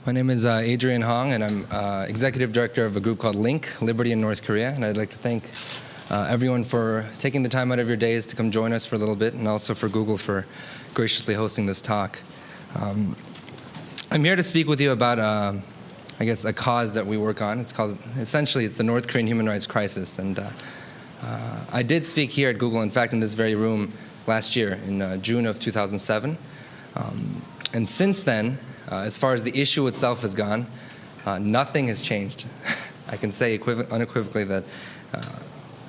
My name is Adrian Hong, and I'm Executive Director of a group called LINK, Liberty in North Korea. And I'd like to thank everyone for taking the time out of your days to come join us for a little bit, and also for Google for graciously hosting this talk. I'm here to speak with you about, I guess, a cause that we work on. It's called, essentially, it's the North Korean human rights crisis. And I did speak here at Google, in fact, in this very room last year, in June of 2007. And since then, as far as the issue itself has gone, nothing has changed. I can say unequivocally that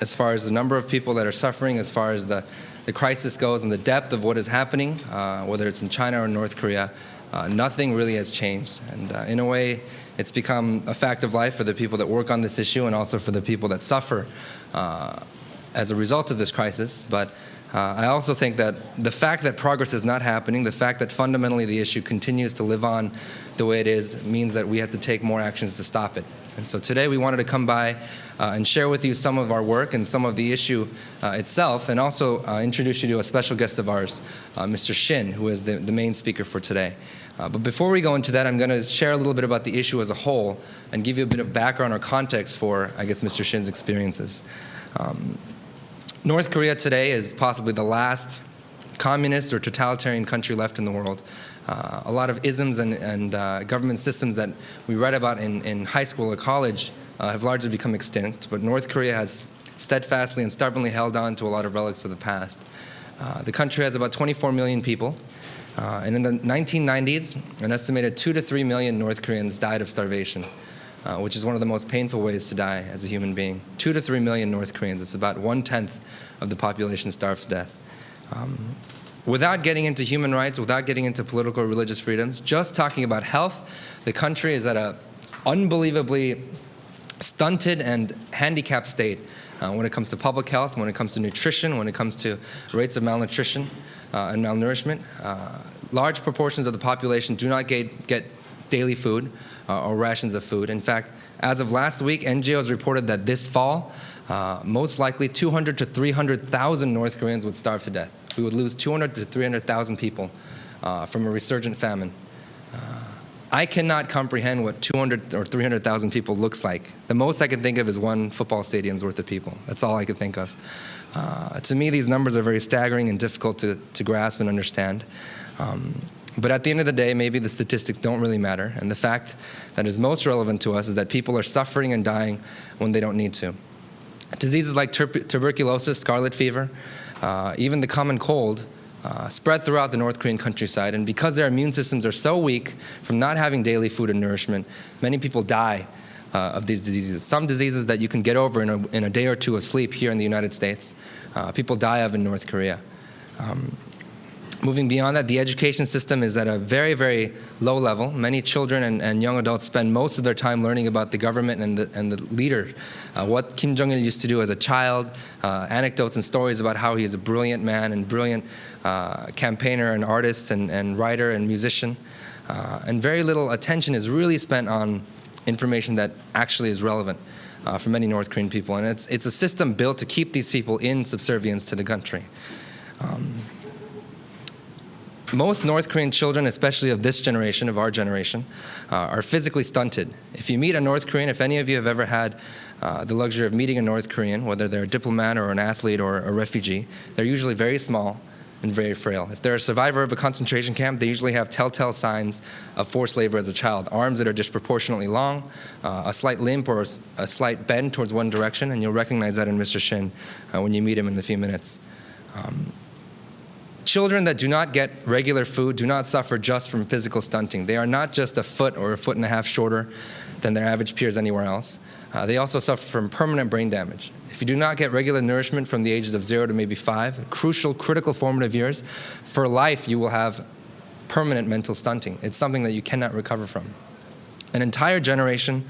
as far as the number of people that are suffering, as far as the crisis goes and the depth of what is happening, whether it's in China or North Korea, nothing really has changed. And in a way, it's become a fact of life for the people that work on this issue and also for the people that suffer as a result of this crisis. But I also think that the fact that progress is not happening, the fact that fundamentally the issue continues to live on the way it is, means that we have to take more actions to stop it. And so today we wanted to come by and share with you some of our work and some of the issue itself, and also introduce you to a special guest of ours, Mr. Shin, who is the main speaker for today. But before we go into that, I'm going to share a little bit about the issue as a whole and give you a bit of background or context for, I guess, Mr. Shin's experiences. North Korea today is possibly the last communist or totalitarian country left in the world. A lot of isms and government systems that we read about in high school or college have largely become extinct, but North Korea has steadfastly and stubbornly held on to a lot of relics of the past. The country has about 24 million people, and in the 1990s, an estimated 2 to 3 million North Koreans died of starvation. Which is one of the most painful ways to die as a human being. 2 to 3 million North Koreans. It's about 1/10 of the population starved to death. Without getting into human rights, without getting into political or religious freedoms, just talking about health, the country is at an unbelievably stunted and handicapped state when it comes to public health, when it comes to nutrition, when it comes to rates of malnutrition and malnourishment. Large proportions of the population do not get daily food or rations of food. In fact, as of last week, NGOs reported that this fall, most likely 200 to 300,000 North Koreans would starve to death. We would lose 200 to 300,000 people from a resurgent famine. I cannot comprehend what 200 or 300,000 people looks like. The most I can think of is one football stadium's worth of people. That's all I could think of. To me, these numbers are very staggering and difficult to grasp and understand. But at the end of the day, maybe the statistics don't really matter. And the fact that is most relevant to us is that people are suffering and dying when they don't need to. Diseases like tuberculosis, scarlet fever, even the common cold spread throughout the North Korean countryside. And because their immune systems are so weak from not having daily food and nourishment, many people die of these diseases. Some diseases that you can get over in a day or two of sleep here in the United States, people die of in North Korea. Moving beyond that, the education system is at a very, very low level. Many children and young adults spend most of their time learning about the government and the leader, what Kim Jong-il used to do as a child, anecdotes and stories about how he is a brilliant man and brilliant campaigner and artist and writer and musician. And very little attention is really spent on information that actually is relevant for many North Korean people. And it's a system built to keep these people in subservience to the country. Most North Korean children, especially of this generation, of our generation, are physically stunted. If you meet a North Korean, if any of you have ever had the luxury of meeting a North Korean, whether they're a diplomat or an athlete or a refugee, they're usually very small and very frail. If they're a survivor of a concentration camp, they usually have telltale signs of forced labor as a child. Arms that are disproportionately long, a slight limp or a slight bend towards one direction, and you'll recognize that in Mr. Shin when you meet him in a few minutes. Children that do not get regular food do not suffer just from physical stunting. They are not just a foot or a foot and a half shorter than their average peers anywhere else. They also suffer from permanent brain damage. If you do not get regular nourishment from the ages of 0 to maybe 5, crucial, critical formative years, for life you will have permanent mental stunting. It's something that you cannot recover from. An entire generation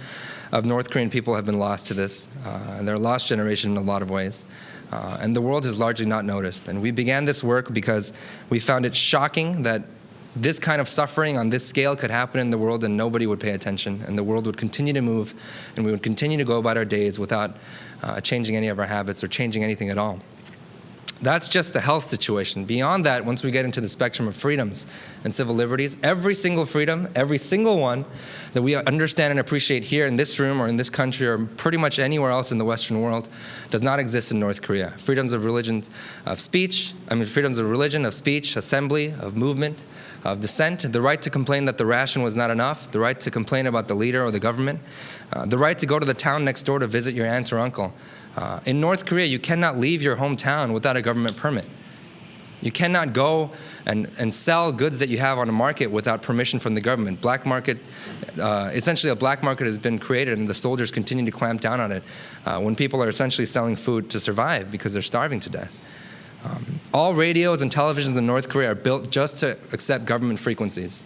of North Korean people have been lost to this, and they're a lost generation in a lot of ways. And the world has largely not noticed. And we began this work because we found it shocking that this kind of suffering on this scale could happen in the world and nobody would pay attention, and the world would continue to move, and we would continue to go about our days without changing any of our habits or changing anything at all. That's just the health situation. Beyond that, once we get into the spectrum of freedoms and civil liberties, every single freedom, every single one that we understand and appreciate here in this room or in this country or pretty much anywhere else in the Western world does not exist in North Korea. Freedoms of freedoms of religion, of speech, assembly, of movement, of dissent, the right to complain that the ration was not enough, the right to complain about the leader or the government, the right to go to the town next door to visit your aunt or uncle. In North Korea, you cannot leave your hometown without a government permit. You cannot go and sell goods that you have on a market without permission from the government. Black market, essentially a black market has been created and the soldiers continue to clamp down on it when people are essentially selling food to survive because they're starving to death. All radios and televisions in North Korea are built just to accept government frequencies.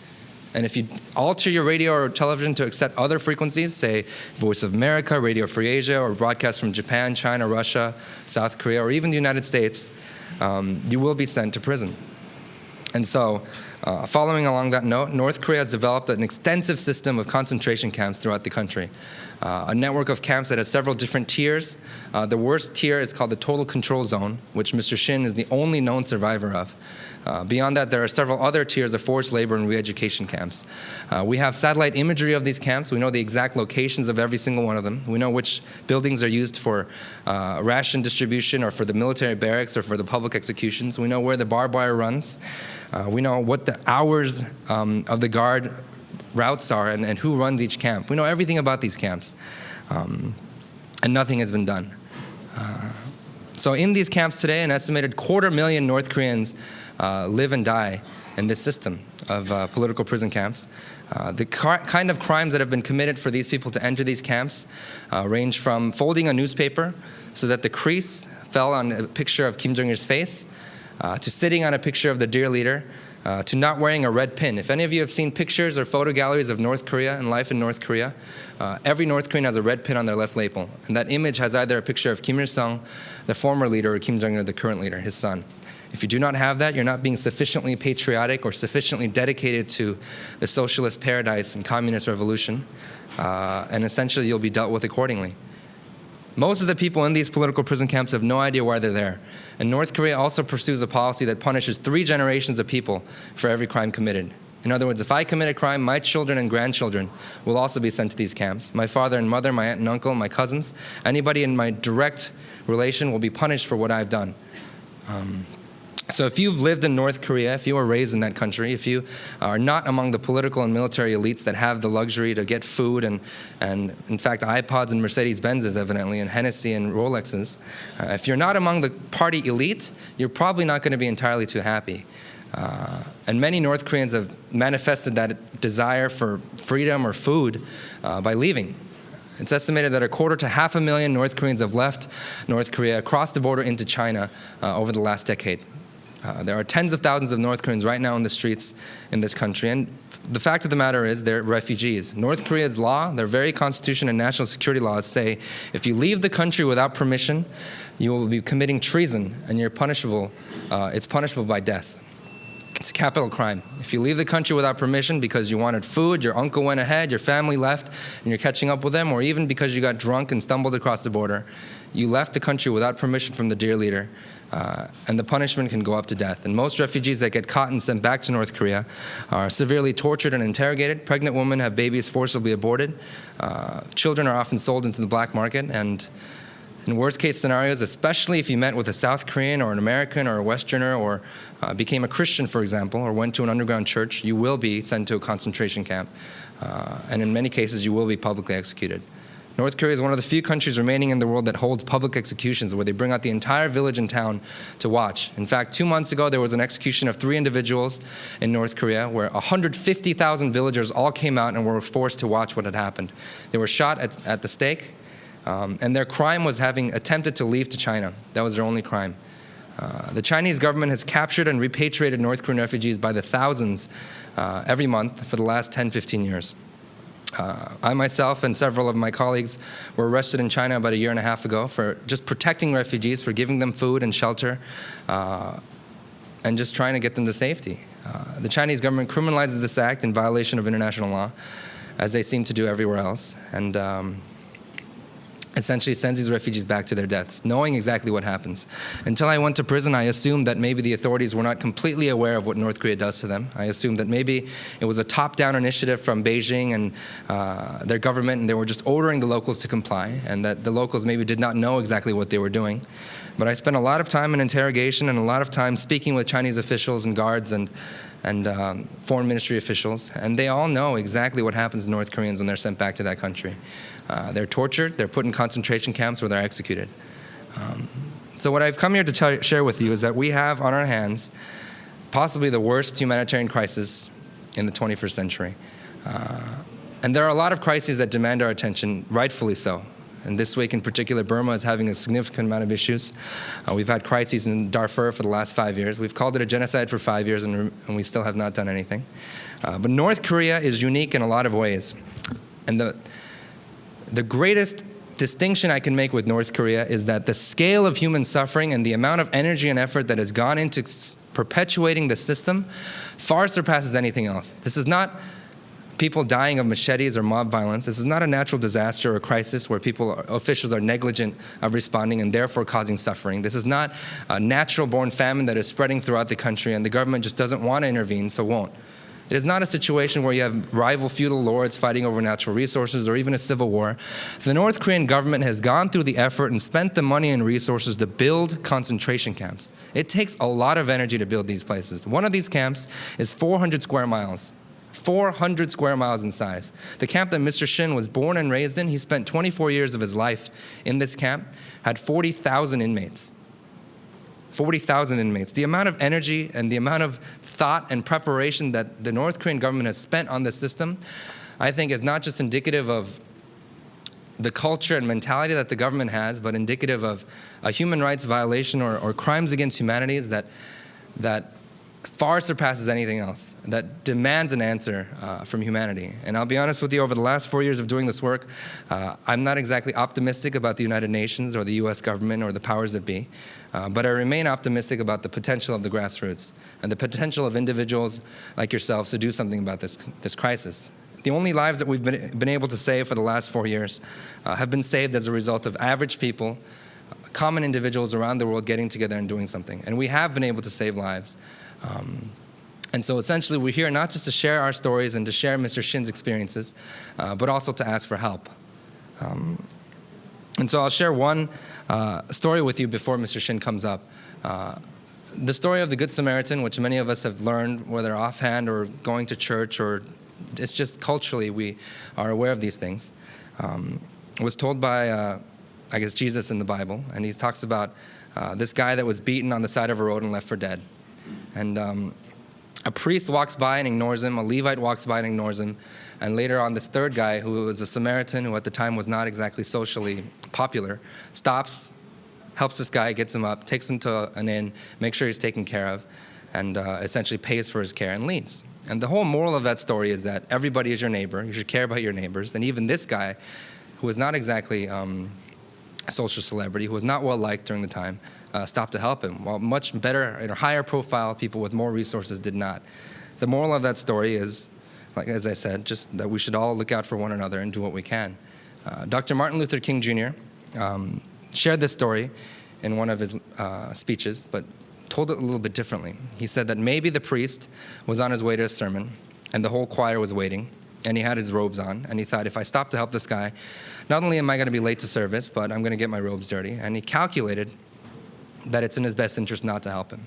And if you alter your radio or television to accept other frequencies, say Voice of America, Radio Free Asia, or broadcasts from Japan, China, Russia, South Korea, or even the United States, you will be sent to prison. And so, following along that note, North Korea has developed an extensive system of concentration camps throughout the country. A network of camps that has several different tiers. The worst tier is called the Total Control Zone, which Mr. Shin is the only known survivor of. Beyond that, there are several other tiers of forced labor and re-education camps. We have satellite imagery of these camps. We know the exact locations of every single one of them. We know which buildings are used for ration distribution or for the military barracks or for the public executions. We know where the barbed wire runs. We know what the hours of the guard routes are and who runs each camp. We know everything about these camps, and nothing has been done. So in these camps today, an estimated 250,000 North Koreans live and die in this system of political prison camps. The kind of crimes that have been committed for these people to enter these camps range from folding a newspaper so that the crease fell on a picture of Kim Jong-il's face, to sitting on a picture of the dear leader, to not wearing a red pin. If any of you have seen pictures or photo galleries of North Korea and life in North Korea, every North Korean has a red pin on their left lapel. And that image has either a picture of Kim Il-sung, the former leader, or Kim Jong-il, the current leader, his son. If you do not have that, you're not being sufficiently patriotic or sufficiently dedicated to the socialist paradise and communist revolution, and essentially you'll be dealt with accordingly. Most of the people in these political prison camps have no idea why they're there. And North Korea also pursues a policy that punishes 3 generations of people for every crime committed. In other words, if I commit a crime, my children and grandchildren will also be sent to these camps. My father and mother, my aunt and uncle, my cousins, anybody in my direct relation will be punished for what I've done. So if you've lived in North Korea, if you were raised in that country, if you are not among the political and military elites that have the luxury to get food and in fact, iPods and Mercedes-Benzes, evidently, and Hennessy and Rolexes, if you're not among the party elite, you're probably not going to be entirely too happy. And many North Koreans have manifested that desire for freedom or food by leaving. It's estimated that 250,000 to 500,000 North Koreans have left North Korea, crossed the border into China over the last decade. There are tens of thousands of North Koreans right now in the streets in this country, and the fact of the matter is they're refugees. North Korea's law, their very constitution and national security laws say if you leave the country without permission, you will be committing treason, and you're punishable. It's punishable by death. It's a capital crime. If you leave the country without permission because you wanted food, your uncle went ahead, your family left, and you're catching up with them, or even because you got drunk and stumbled across the border, you left the country without permission from the dear leader, and the punishment can go up to death. And most refugees that get caught and sent back to North Korea are severely tortured and interrogated. Pregnant women have babies forcibly aborted. Children are often sold into the black market, and in worst-case scenarios, especially if you met with a South Korean or an American or a Westerner or became a Christian, for example, or went to an underground church, you will be sent to a concentration camp. And in many cases, you will be publicly executed. North Korea is one of the few countries remaining in the world that holds public executions where they bring out the entire village and town to watch. In fact, 2 months ago, there was an execution of 3 individuals in North Korea where 150,000 villagers all came out and were forced to watch what had happened. They were shot at the stake. And their crime was having attempted to leave to China. That was their only crime. The Chinese government has captured and repatriated North Korean refugees by the thousands every month for the last 10, 15 years. I myself and several of my colleagues were arrested in China about 1.5 years ago for just protecting refugees, for giving them food and shelter, and just trying to get them to safety. The Chinese government criminalizes this act in violation of international law, as they seem to do everywhere else. And essentially sends these refugees back to their deaths, knowing exactly what happens. Until I went to prison, I assumed that maybe the authorities were not completely aware of what North Korea does to them. I assumed that maybe it was a top-down initiative from Beijing and their government, and they were just ordering the locals to comply, and that the locals maybe did not know exactly what they were doing. But I spent a lot of time in interrogation and a lot of time speaking with Chinese officials and guards and foreign ministry officials, and they all know exactly what happens to North Koreans when they're sent back to that country. They're tortured, they're put in concentration camps, or they're executed. So what I've come here to share with you is that we have on our hands possibly the worst humanitarian crisis in the 21st century. And there are a lot of crises that demand our attention, rightfully so. And this week in particular, Burma is having a significant amount of issues. We've had crises in Darfur for the last 5 years. We've called it a genocide for 5 years, and we still have not done anything. But North Korea is unique in a lot of ways. And the greatest distinction I can make with North Korea is that the scale of human suffering and the amount of energy and effort that has gone into perpetuating the system far surpasses anything else. This is not people dying of machetes or mob violence. This is not a natural disaster or crisis where officials are negligent of responding and therefore causing suffering. This is not a natural-born famine that is spreading throughout the country and the government just doesn't want to intervene, so won't. It is not a situation where you have rival feudal lords fighting over natural resources or even a civil war. The North Korean government has gone through the effort and spent the money and resources to build concentration camps. It takes a lot of energy to build these places. One of these camps is 400 square miles. 400 square miles in size. The camp that Mr. Shin was born and raised in, he spent 24 years of his life in this camp, had 40,000 inmates. 40,000 inmates. The amount of energy and the amount of thought and preparation that the North Korean government has spent on this system, I think is not just indicative of the culture and mentality that the government has, but indicative of a human rights violation or crimes against humanity that far surpasses anything else, that demands an answer from humanity. And I'll be honest with you, over the last 4 years of doing this work, I'm not exactly optimistic about the United Nations or the US government or the powers that be, but I remain optimistic about the potential of the grassroots and the potential of individuals like yourselves to do something about this crisis. The only lives that we've been able to save for the last 4 years have been saved as a result of average people, common individuals around the world getting together and doing something. And we have been able to save lives. And so essentially we're here not just to share our stories and to share Mr. Shin's experiences, but also to ask for help. And so I'll share one story with you before Mr. Shin comes up. The story of the Good Samaritan, which many of us have learned, whether offhand or going to church, or it's just culturally we are aware of these things, was told by, I guess, Jesus in the Bible. And he talks about this guy that was beaten on the side of a road and left for dead. And a priest walks by and ignores him, a Levite walks by and ignores him, and later on this third guy, who was a Samaritan, who at the time was not exactly socially popular, stops, helps this guy, gets him up, takes him to an inn, makes sure he's taken care of, and essentially pays for his care and leaves. And the whole moral of that story is that everybody is your neighbor, you should care about your neighbors, and even this guy, who was not exactly a social celebrity, who was not well liked during the time, stopped to help him, while much better and higher profile people with more resources did not. The moral of that story is, like as I said, just that we should all look out for one another and do what we can. Dr. Martin Luther King Jr. Shared this story in one of his speeches, but told it a little bit differently. He said that maybe the priest was on his way to a sermon, and the whole choir was waiting, and he had his robes on, and he thought, if I stop to help this guy, not only am I going to be late to service, but I'm going to get my robes dirty. And he calculated that it's in his best interest not to help him.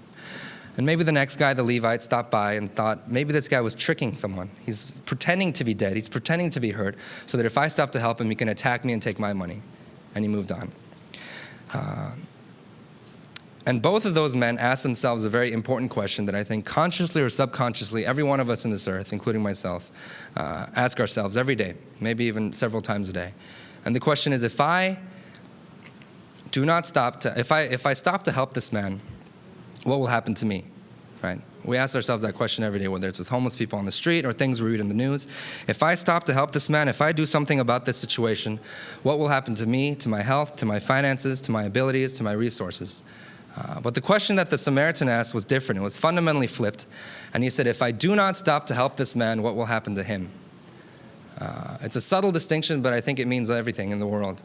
And maybe the next guy, the Levite, stopped by and thought, maybe this guy was tricking someone. He's pretending to be dead. He's pretending to be hurt, so that if I stop to help him, he can attack me and take my money. And he moved on. And both of those men asked themselves a very important question that I think consciously or subconsciously, every one of us in this earth, including myself, ask ourselves every day, maybe even several times a day. And the question is, if I stop to help this man, what will happen to me, right? We ask ourselves that question every day, whether it's with homeless people on the street or things we read in the news. If I stop to help this man, if I do something about this situation, what will happen to me, to my health, to my finances, to my abilities, to my resources? But the question that the Samaritan asked was different. It was fundamentally flipped. And he said, if I do not stop to help this man, what will happen to him? It's a subtle distinction, but I think it means everything in the world.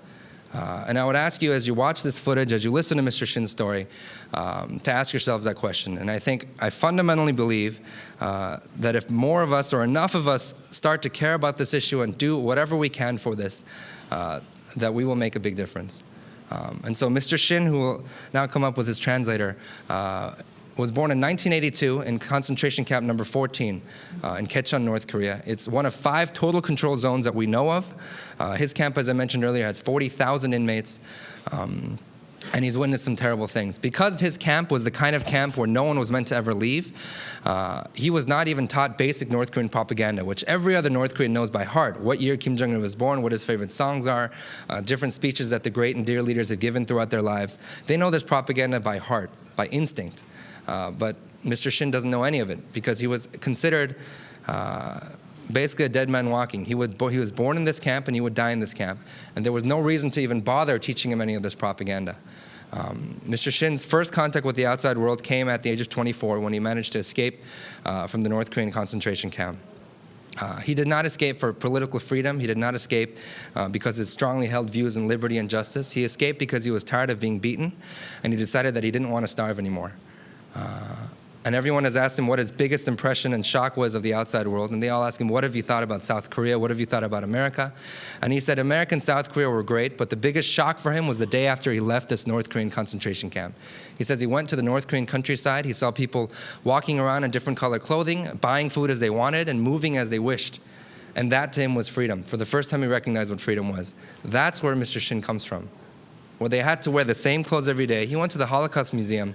And I would ask you, as you watch this footage, as you listen to Mr. Shin's story, to ask yourselves that question. And I fundamentally believe that if more of us or enough of us start to care about this issue and do whatever we can for this, that we will make a big difference. And so Mr. Shin, who will now come up with his translator, was born in 1982 in concentration camp number 14 in Kaechon, North Korea. It's one of 5 total control zones that we know of. His camp, as I mentioned earlier, has 40,000 inmates, and he's witnessed some terrible things. Because his camp was the kind of camp where no one was meant to ever leave, he was not even taught basic North Korean propaganda, which every other North Korean knows by heart. What year Kim Jong-un was born, what his favorite songs are, different speeches that the great and dear leaders have given throughout their lives. They know this propaganda by heart, by instinct. But Mr. Shin doesn't know any of it because he was considered basically a dead man walking. He was born in this camp and he would die in this camp. And there was no reason to even bother teaching him any of this propaganda. Mr. Shin's first contact with the outside world came at the age of 24 when he managed to escape from the North Korean concentration camp. He did not escape for political freedom. He did not escape because of his strongly held views in liberty and justice. He escaped because he was tired of being beaten, and he decided that he didn't want to starve anymore. And everyone has asked him what his biggest impression and shock was of the outside world. And they all ask him, what have you thought about South Korea? What have you thought about America? And he said America and South Korea were great, but the biggest shock for him was the day after he left this North Korean concentration camp. He says he went to the North Korean countryside. He saw people walking around in different colored clothing, buying food as they wanted, and moving as they wished. And that to him was freedom. For the first time he recognized what freedom was. That's where Mr. Shin comes from, where they had to wear the same clothes every day. He went to the Holocaust Museum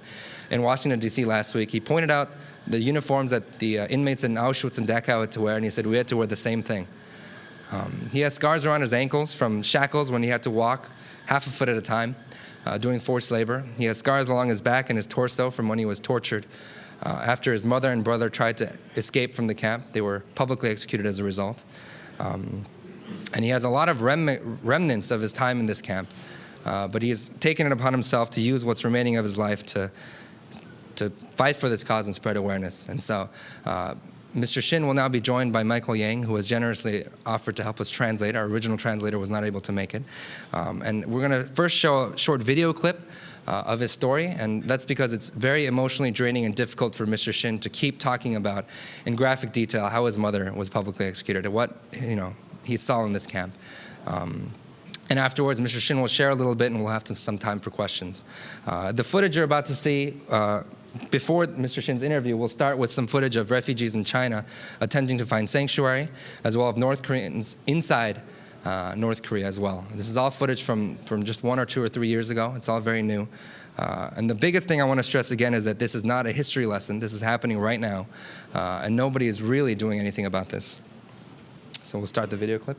in Washington, D.C. last week. He pointed out the uniforms that the inmates in Auschwitz and Dachau had to wear, and he said we had to wear the same thing. He has scars around his ankles from shackles when he had to walk half a foot at a time doing forced labor. He has scars along his back and his torso from when he was tortured. After his mother and brother tried to escape from the camp, they were publicly executed as a result. And he has a lot of remnants of his time in this camp. But he has taken it upon himself to use what's remaining of his life to fight for this cause and spread awareness. And so Mr. Shin will now be joined by Michael Yang, who has generously offered to help us translate. Our original translator was not able to make it. And we're going to first show a short video clip of his story, and that's because it's very emotionally draining and difficult for Mr. Shin to keep talking about in graphic detail how his mother was publicly executed and what he saw in this camp. And afterwards, Mr. Shin will share a little bit, and we'll have some time for questions. The footage you're about to see before Mr. Shin's interview, we'll start with some footage of refugees in China attempting to find sanctuary, as well as North Koreans inside North Korea as well. This is all footage from just 1 or 2 or 3 years ago. It's all very new. And the biggest thing I want to stress again is that this is not a history lesson. This is happening right now, and nobody is really doing anything about this. So we'll start the video clip.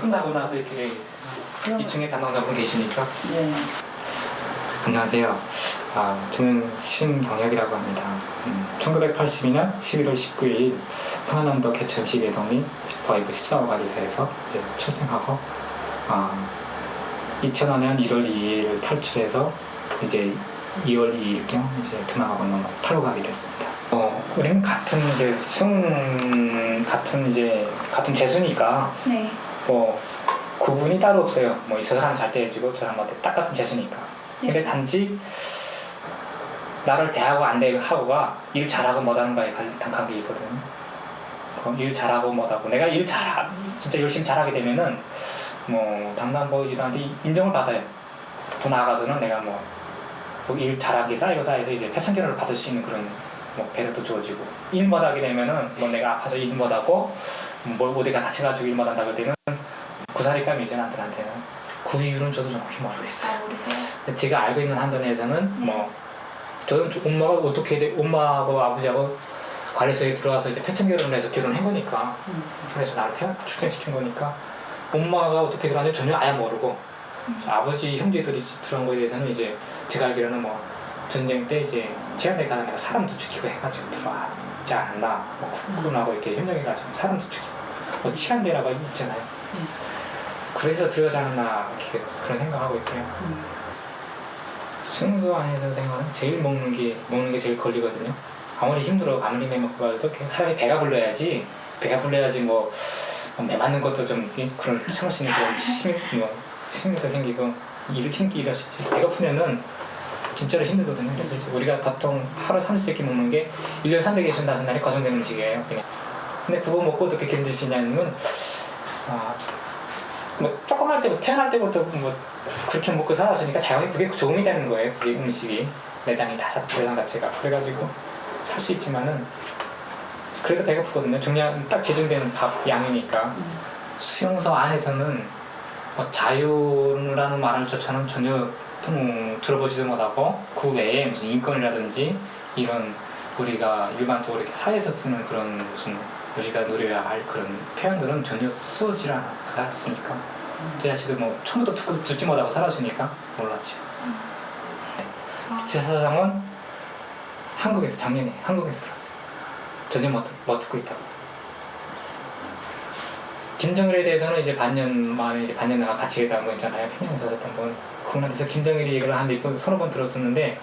끝나고 나서 이렇게 2층에 담당자분 계시니까. 네. 안녕하세요. 저는 신동혁이라고 합니다. 1982년 11월 19일 평안남도 개천시 외동리 보이브 14호 관리소에서 이제 출생하고 2005년 1월 2일 탈출해서 이제 2월 2일경 이제 등하고 탈북하게 됐습니다. 우리는 같은 같은 재수니까 네. 구분이 따로 없어요. 이 사람 잘 대해주고 저 사람한테 딱 같은 재수니까. 네. 근데 단지 나를 대하고 안 대하고가 일 잘하고 못하는 거에 관계가 있거든요. 일 잘하고 못하고 내가 진짜 열심히 잘하게 되면은 담당 보이지한테 인정을 받아요. 더 나아가서는 내가 일 잘하기 쌓여서 이제 표창결을 받을 수 있는 그런 배려도 주어지고 일 못하게 되면은 내가 아파서 일 못하고 어디가 다쳐가지고 일 못한다고 할 때는 구사리감이 이제 나한테는 그 이유는 저도 정확히 모르겠어요. 모르세요? 제가 알고 있는 한도 내에서는 네. 저는 엄마하고 아버지하고 관리소에 들어와서 이제 패천결혼을 해서 결혼한 거니까 그래서 나를 출생시킨 거니까 엄마가 어떻게 들어왔는지 전혀 아예 모르고 아버지 형제들이 들어온 거에 대해서는 이제 제가 알기로는 전쟁 때 이제 제한대 가담해서 사람도 죽이고 해가지고 들어왔지 않았나 국군하고 이렇게 협력해가지고 사람도 죽이고 치안대라고 있잖아요. 그래서 들어가지 않았나 그런 생각하고 있고요. 수용소 안에서 생활은 제일 먹는 게 제일 걸리거든요. 아무리 힘들어 아무리 매 먹고 가도 사람이 배가 불러야지 매 맞는 것도 좀 그런 참을 수 있는 그런 힘도 생기고 힘기 일할 수 있지. 배가 풀면은 진짜로 힘들거든요. 그래서 이제 우리가 보통 하루 30개 먹는 게 1년 365날이 거성되는 음식이에요. 그냥. 근데 그거 먹고 어떻게 견디시냐면 조그만 때부터 태어날 때부터 그렇게 먹고 살았으니까 자연히 그게 도움이 되는 거예요. 그게 음식이 내장 자체가 그래가지고 살 수 있지만은 그래도 배고프거든요. 딱 제정된 밥 양이니까. 수용소 안에서는 자유라는 말을 조차는 전혀 들어보지도 못하고 그 외에 무슨 인권이라든지 이런 우리가 일반적으로 이렇게 사회에서 쓰는 그런 무슨 우리가 누려야 할 그런 표현들은 전혀 쓰지 않아 살았으니까 제가 지금 처음부터 듣지 못하고 살았으니까 몰랐죠. 제 사상은 작년에 한국에서 들었어요. 전혀 못 듣고 있다고. 김정일에 대해서는 이제 반년 내가 같이 있다는 거 있잖아요. 평양에서 했던 건. 그분한테서 김정일이 얘기를 한 몇 번, 서너 번 들었었는데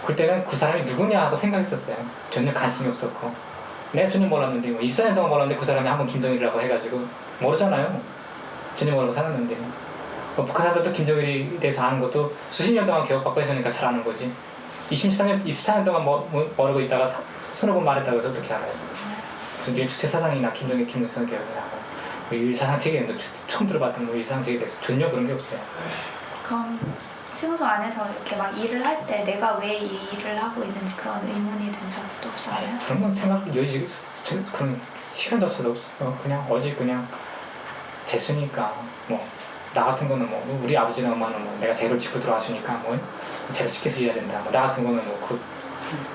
그때는 그 사람이 누구냐 하고 생각했었어요. 전혀 관심이 없었고 내가 전혀 몰랐는데 24년 동안 몰랐는데 그 사람이 한번 김정일이라고 해가지고 모르잖아요. 전혀 모르고 살았는데 북한 사람들도 김정일에 대해서 아는 것도 수십 년 동안 교육받고 했으니까 잘 아는 거지. 24년 동안 모르고 있다가 서너 번 말했다고 해서 어떻게 알아요. 그래서 주체사상이나 김정성 교육이 나고 일사상 체계는 처음 들어봤던 일사상 체계에 대해서 전혀 그런 게 없어요. 그럼 수용소 안에서 이렇게 막 일을 할 때 내가 왜 이 일을 하고 있는지 그런 의문이 든 적도 없어요? 그런 건 여지 그런 시간조차도 없어요. 그냥 재수니까 나 같은 거는 우리 아버지나 엄마는 내가 재를 짓고 들어왔으니까 재를 시켜서 일해야 된다. 나 같은 거는 그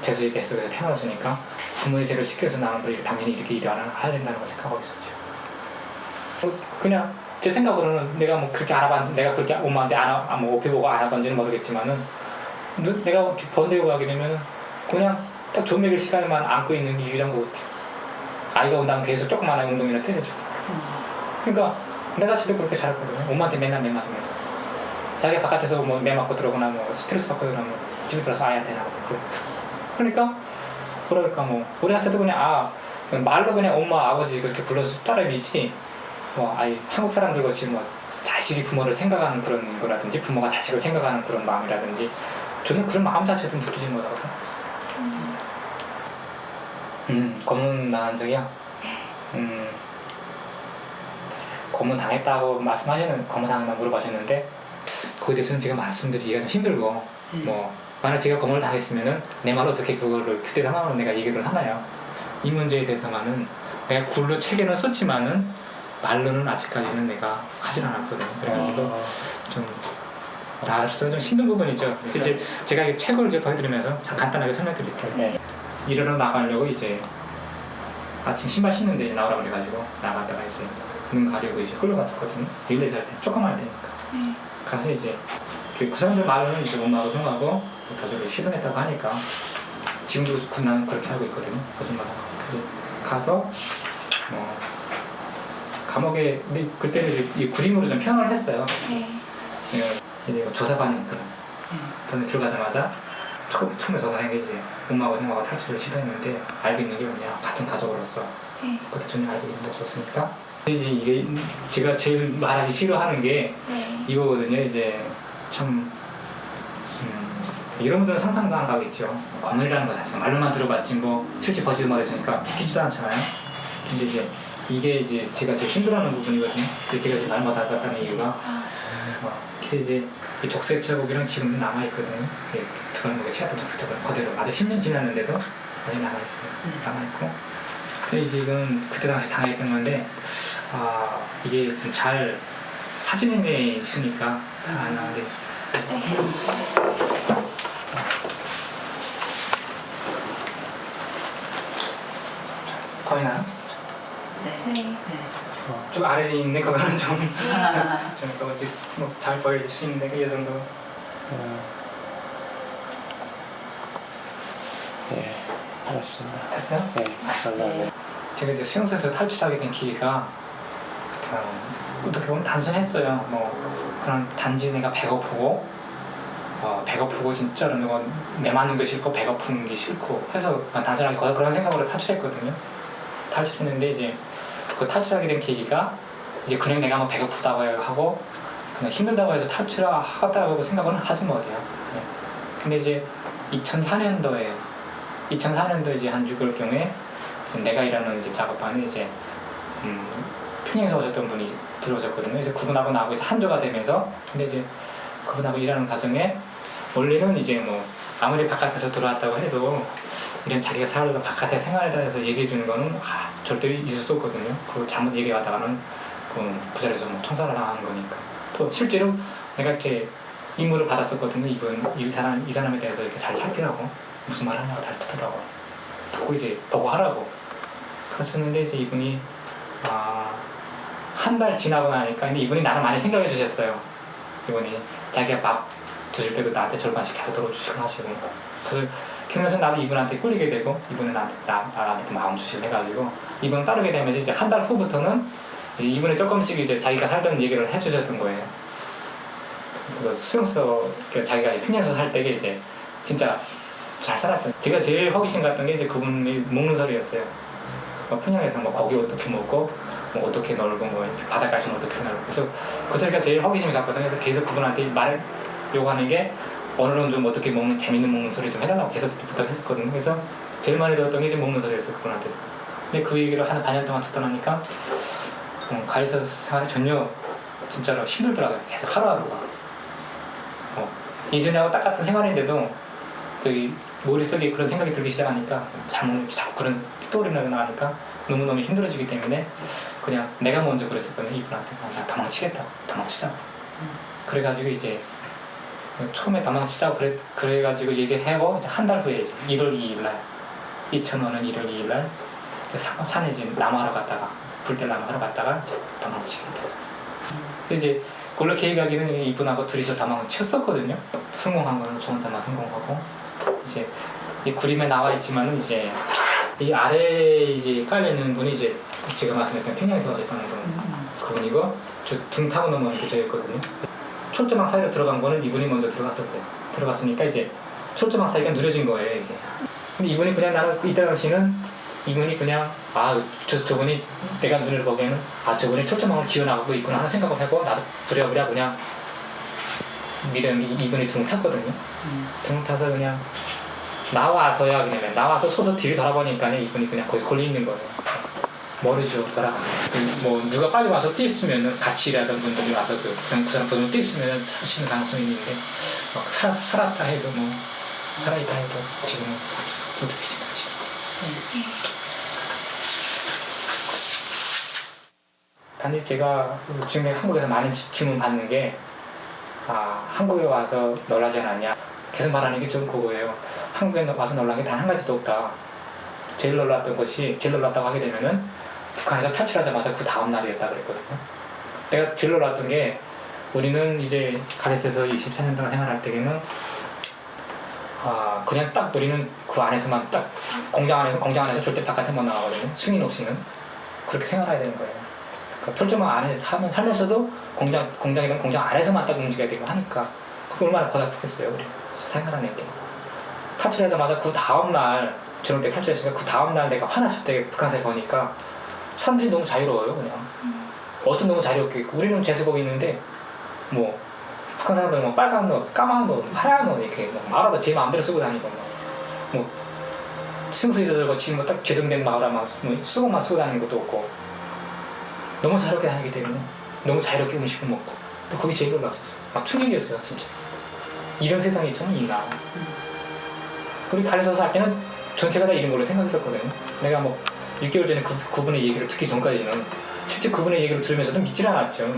재수 뱃속에서 태어났으니까 부모의 재를 시켜서 나는 또 당연히 이렇게 일을 해야 된다는 걸 생각하고 있었죠. 그냥 제 생각으로는 내가 그렇게 알아봤는지 내가 그렇게 엄마한테 오피보고 알아봤는지는 모르겠지만은 내가 번대고 가게 되면 그냥 딱 좀 먹일 시간에만 안고 있는 유일한 것 같아요. 아이가 온다면 계속 조그마한 운동이나 때려주고. 그러니까 내가 저도 그렇게 잘했거든요. 엄마한테 맨날 매 맞으면서. 자기가 바깥에서 매 맞고 들어오거나 스트레스 받고 그러면 집에 들어서 아이한테 나고 그러니까 우리 자체도 그냥 말로 그냥 엄마 아버지 그렇게 불러서 따라미지 한국 사람들 같이 자식이 부모를 생각하는 그런 거라든지 부모가 자식을 생각하는 그런 마음이라든지 저는 그런 마음 자체도 느끼지 못하고 살아요. 고문 당한 적이요? 고문 당했다고 고문 당했다고 물어보셨는데 거기에 대해서는 제가 말씀드리기가 좀 힘들고 만약 제가 고문을 당했으면은 내 말로 어떻게 그거를 그때 상황으로 내가 얘기를 하나요? 이 문제에 대해서만은 내가 굴로 책에는 썼지만은 말로는 아직까지는 내가 하진 않았거든요. 그래가지고 좀 나로서 좀 힘든 부분이죠. 그래서 이제 제가 이 책을 이제 보여드리면서 간단하게 설명드릴게요. 네. 일하러 나가려고 이제 아침 신발 신는데 나오라고 그래가지고 나갔다가 이제 눈 가리고 이제 끌려갔거든요. 1, 4살 때 조그만 때니까. 네. 가서 이제 그 사람들 말로는 이제 엄마가 형하고 도저히 실험했다고 하니까 지금도 나는 그렇게 알고 있거든요. 거짓말하고. 그래서 가서 감옥에 근데 그때는 이제 이 그림으로 좀 표현을 했어요. 네. 이제 조사받는 그런. 저는 들어가자마자 처음에 조사한 게 이제 엄마하고 형하고 탈출을 시도했는데 알고 있는 게 뭐냐 같은 가족으로서 네. 그때 전혀 알고 있는 게 없었으니까 이제 이게 제가 제일 말하기 싫어하는 게 네. 이거거든요. 이제 참 이런 분들은 상상도 안 가겠죠. 검열이라는 거 자체가 말로만 들어봤지 뭐 실제 보지도 못했으니까 믿기지도 않잖아요. 근데 이제 이게 이제 제가 제일 힘들어하는 부분이거든요. 그래서 제가 이제 말 못하겠다는 이유가 그래서 이제 이 족쇄 자국이랑 지금 남아있거든요. 들어가는 체했던 족쇄 자국은 그대로 아주 10년 지났는데도 아직 남아있어요. 남아있고 그래서 지금 그때 당시 당했던 건데 이게 좀 잘 사진에 있으니까 다 안 나는데 거의 나요? 네. 좀 아래에 있는 거는 좀잘 보여줄 수 있는데 이 정도. 네, 알았습니다. 됐어요? 네, 감사합니다. 제가 이제 수용소에서 탈출하게 된 계기가 어떻게 보면 단순했어요. 뭐 그런 단지 내가 배고프고 진짜로 누가 내 맞는 게 싫고 배고픈 게 싫고 해서 단순하게 그런 생각으로 탈출했거든요. 탈출했는데 이제 그 탈출하게 된 계기가 이제 그냥 내가 뭐 배고프다고 하고 그냥 힘들다고 해서 탈출하겠다고 생각은 하지 못해요. 네. 근데 이제 2004년도에 이제 한 6월경에 내가 일하는 이제 작업반에 이제 평양에서 오셨던 분이 들어오셨거든요. 그래서 그분하고 나하고 이제 한조가 되면서 근데 이제 그분하고 일하는 과정에 원래는 이제 뭐 아무리 바깥에서 들어왔다고 해도 이런 자기가 살던 바깥의 생활에 대해서 얘기해 주는 거는 절대 있을 수 없거든요. 그걸 잘못 얘기하다가는 그 자리에서 뭐 청사를 당하는 거니까. 또 실제로 내가 이렇게 임무를 받았었거든요. 이 사람에 대해서 이렇게 잘 살피라고 무슨 말 하냐고 잘 듣더라고. 듣고 이제 보고하라고. 그랬었는데 이제 이분이 한 달 지나고 나니까 근데 이분이 나를 많이 생각해 주셨어요. 이분이 자기가 밥 드실 때도 나한테 절반씩 계속 들어주시고 하시고 그래서 그러면서 나도 이분한테 꿀리게 되고 이분은 나한테 마음 주시고 해가지고 이분 따르게 되면서 이제 한 달 후부터는 이제 이분이 조금씩 이제 자기가 살던 얘기를 해주셨던 거예요. 그 수용소 자기가 평양에서 살 때게 이제 진짜 잘 살았던 제가 제일 호기심 갔던 게 이제 그분이 먹는 소리였어요. 평양에서 뭐 고기 어떻게 먹고 뭐 어떻게 놀고 뭐 바닷가에서 어떻게 놀고 그래서 그 소리가 제일 호기심이 갔거든요. 그래서 계속 그분한테 말 요구하는 게 오늘은 좀 어떻게 재밌는 먹는 소리 좀 해달라고 계속 부탁했었거든요. 그래서 제일 많이 들었던 게 좀 먹는 소리였어요. 그분한테서. 근데 그 얘기를 한 반년 동안 듣다 나니까 가해사 생활이 전혀 진짜로 힘들더라고요. 계속 하루하루가. 예전하고 똑같은 생활인데도 여기 머릿속에 그런 생각이 들기 시작하니까 자꾸 그런 떠오르는 나니까 너무너무 힘들어지기 때문에 그냥 내가 먼저 그랬었거든요. 이분한테 나 도망치겠다. 도망치자. 그래가지고 이제 처음에 도망치자고 그래가지고 얘기하고 이제 한 달 후에 1월 2일날 2005년 1월 2일날 산에 이제 나무하러 갔다가 불때나무 하러 갔다가 이제 도망치게 됐었어요. 그래서 이제 원래 계획하기는 이분하고 둘이서 도망을 쳤었거든요. 성공한 거는 저 혼자만 성공하고 이제 이 그림에 나와 있지만은 이제 이 아래에 이제 깔려 있는 분이 이제 제가 말씀했던 평양에서 오셨던 그분이고 등 타고 넘어온 게 저였거든요. 철조망 사이로 들어간 거는 이분이 먼저 들어갔었어요. 들어갔으니까 이제 철조망 사이가 느려진 거예요, 이게. 근데 이분이 그냥 나는 이때 당시는 이분이 그냥 저분이 내가 눈을 보기에는 저분이 철조망을 기어나가고 있구나 하는 생각을 하고 나도 부랴부랴 그냥 미련 이분이 등 탔거든요. 등 타서 그냥 나와서야 그냥 나와서 서서 뒤를 돌아보니까 이분이 그냥 거기 걸려 있는 거예요. 머리 죽었더라. 뭐 누가 빨리 와서 뛰었으면은 같이 일하던 분들이 와서 그냥 그 사람 보면 뛰었으면은 사실 가능성이 있는데 살았다 해도 뭐 살아있다 해도 지금은 어떻게 지나지? 단지 제가 지금 한국에서 많은 질문 받는 게 한국에 와서 놀라지 않았냐? 계속 말하는 게 좀 그거예요. 한국에 와서 놀란 게 단 한 가지도 없다. 제일 놀랐다고 하게 되면은 북한에서 탈출하자마자 그 다음 날이었다 그랬거든요. 내가 제일 놀랐던 게 우리는 이제 가레스에서 24년 동안 생활할 때에는 그냥 딱 우리는 그 안에서만 딱 공장 안에서 절대 바깥에 못 나가거든요. 승인 없이는 그렇게 생활해야 되는 거예요. 그러니까 철조망 안에서 살면서도 공장이면 공장 안에서만 딱 움직여야 되고 하니까 그게 얼마나 고달프겠어요. 우리 생활하는 게 탈출하자마자 그 다음 날 저녁 때 탈출했으니까 그 다음 날 내가 화났을 때 북한에서 보니까 사람들이 너무 자유로워요. 그냥 어쩜 너무 자유롭게 있고 우리는 제수복 있는데 뭐 북한 사람들은 뭐 빨간 옷, 까만 옷, 하얀 옷 이렇게 뭐 말하다 제 마음대로 쓰고 다니고 뭐 승수이도 들고 지금 뭐딱 제등된 마을아만 뭐 수건만 쓰고 다니는 것도 없고 너무 자유롭게 다니기 때문에 너무 자유롭게 음식을 먹고 또 거기 제일 놀랐었어. 막 충격이었어요 진짜. 이런 세상이 참 있나. 우리 가려서 살 때는 전체가 다 이런 걸로 생각했었거든요. 내가 뭐 6개월 전에 그분의 얘기를 듣기 전까지는 실제 그분의 얘기를 들으면서도 믿질 않았죠.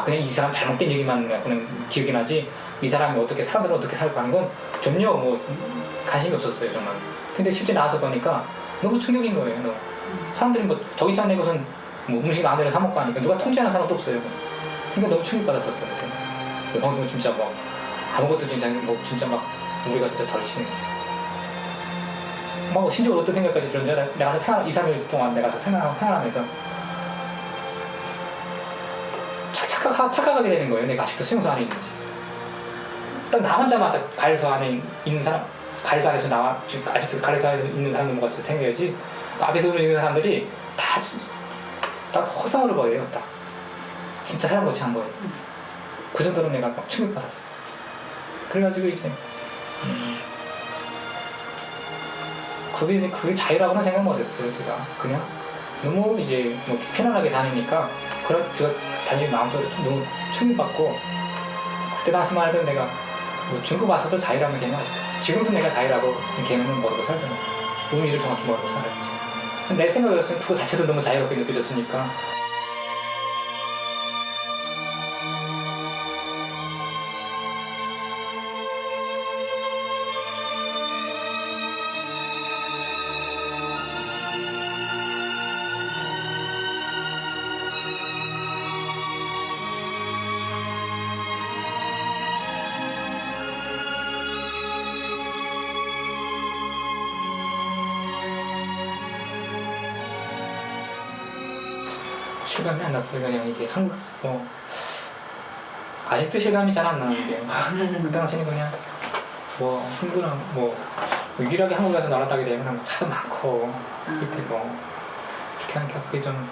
그냥 이 사람 잘못된 얘기만 그냥 기억이 나지 이 사람이 어떻게 사람들은 어떻게 살고 하는 건 전혀 뭐 관심이 없었어요 정말. 근데 실제 나와서 보니까 너무 충격인 거예요. 너무. 사람들이 뭐 저기 짠내 것은 뭐 음식 마음대로 사 먹고 하니까 누가 통제하는 사람도 없어요. 그러니까 너무 충격받았었어요. 그때. 너 진짜 뭐 아무것도 진짜 막 우리가 진짜 덜 치는 거죠. 막 심지어 어떤 생각까지 들었는지 내가 2, 3일 동안 내가 생활하면서 착각하게 되는 거예요. 내가 아직도 수용소 안에 있는지. 딱 나 혼자만 딱 가래소 안에 있는 사람, 가래소 안에서 아직도 가래소 안에 있는 사람들 같이 생겨야지. 앞에서 오는 사람들이 다 허상으로 보여요. 딱 진짜 사람같이 한 거예요. 그 정도로 내가 막 충격받았어요. 그래가지고 이제 그게 자유라고는 생각 못했어요. 제가 그냥 너무 이제 뭐 편안하게 다니니까 제가 단지 마음속으로 너무 충격받고 그때 당시만 해도 내가 뭐 중국 와서도 자유라는 개념 아시죠? 지금도 내가 자유라고 개념을 모르고 살잖아요. 의미를 정확히 모르고 살았지. 내 생각으로서는 그거 자체도 너무 자유롭게 느껴졌으니까 실감이 안 났어요. 그냥 이게 한국 아직도 실감이 잘 안 나는데 그 당시에는 그냥 뭐 힘들어 유일하게 한국에서 놀았다게 되면 차도 많고 이때고 이렇게 하니까 그게 좀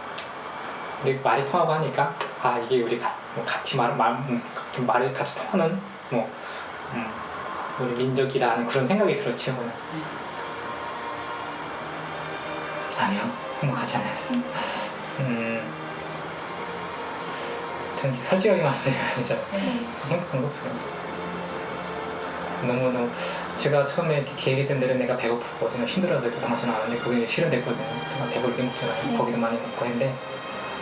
근데 말이 통하고 하니까 이게 우리 같이 말이 같이 통하는 우리 민족이라는 그런 생각이 들었죠. 아니요, 행복하지 않아요. 저는 솔직하게 말씀드려요. 진짜 좀 행복스러워요. 너무너무 제가 처음에 이렇게 계획했던 대로 내가 배고프고 정말 힘들어서 이렇게 도망쳐 나왔는데 그게 실현됐거든요. 내가 배부르게 먹잖아요. 고기도 많이 먹고 했는데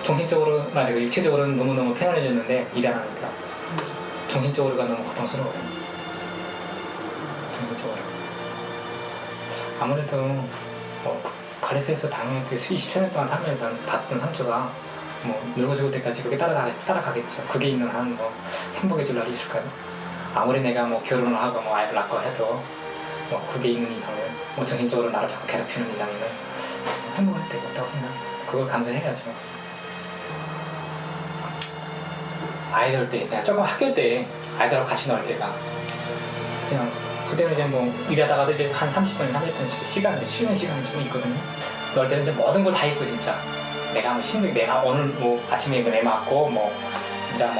정신적으로 말이고 육체적으로는 너무너무 편안해졌는데 일 안 하니까 정신적으로가 너무 고통스러워요. 정신적으로 아무래도 가레스에서 당연히 24년 동안 살면서 받았던 상처가 늙어 죽을 때까지 그게 따라가겠죠. 그게 있는 한 행복해질 날이 있을까요? 아무리 내가 결혼을 하고 아이를 낳고 해도 그게 있는 이상은 정신적으로 나를 자꾸 괴롭히는 이상에는 행복할 데가 없다고 생각해요. 그걸 감수해야죠. 아이들 때 내가 조금 학교 때 아이들하고 같이 놀 때가 그냥 그때는 이제 일하다가도 이제 한 30분, 30분씩 쉬는 시간이 좀 있거든요. 놀 때는 이제 모든 걸 다 잊고 진짜 내가 내가 오늘 아침에 애 맞고 진짜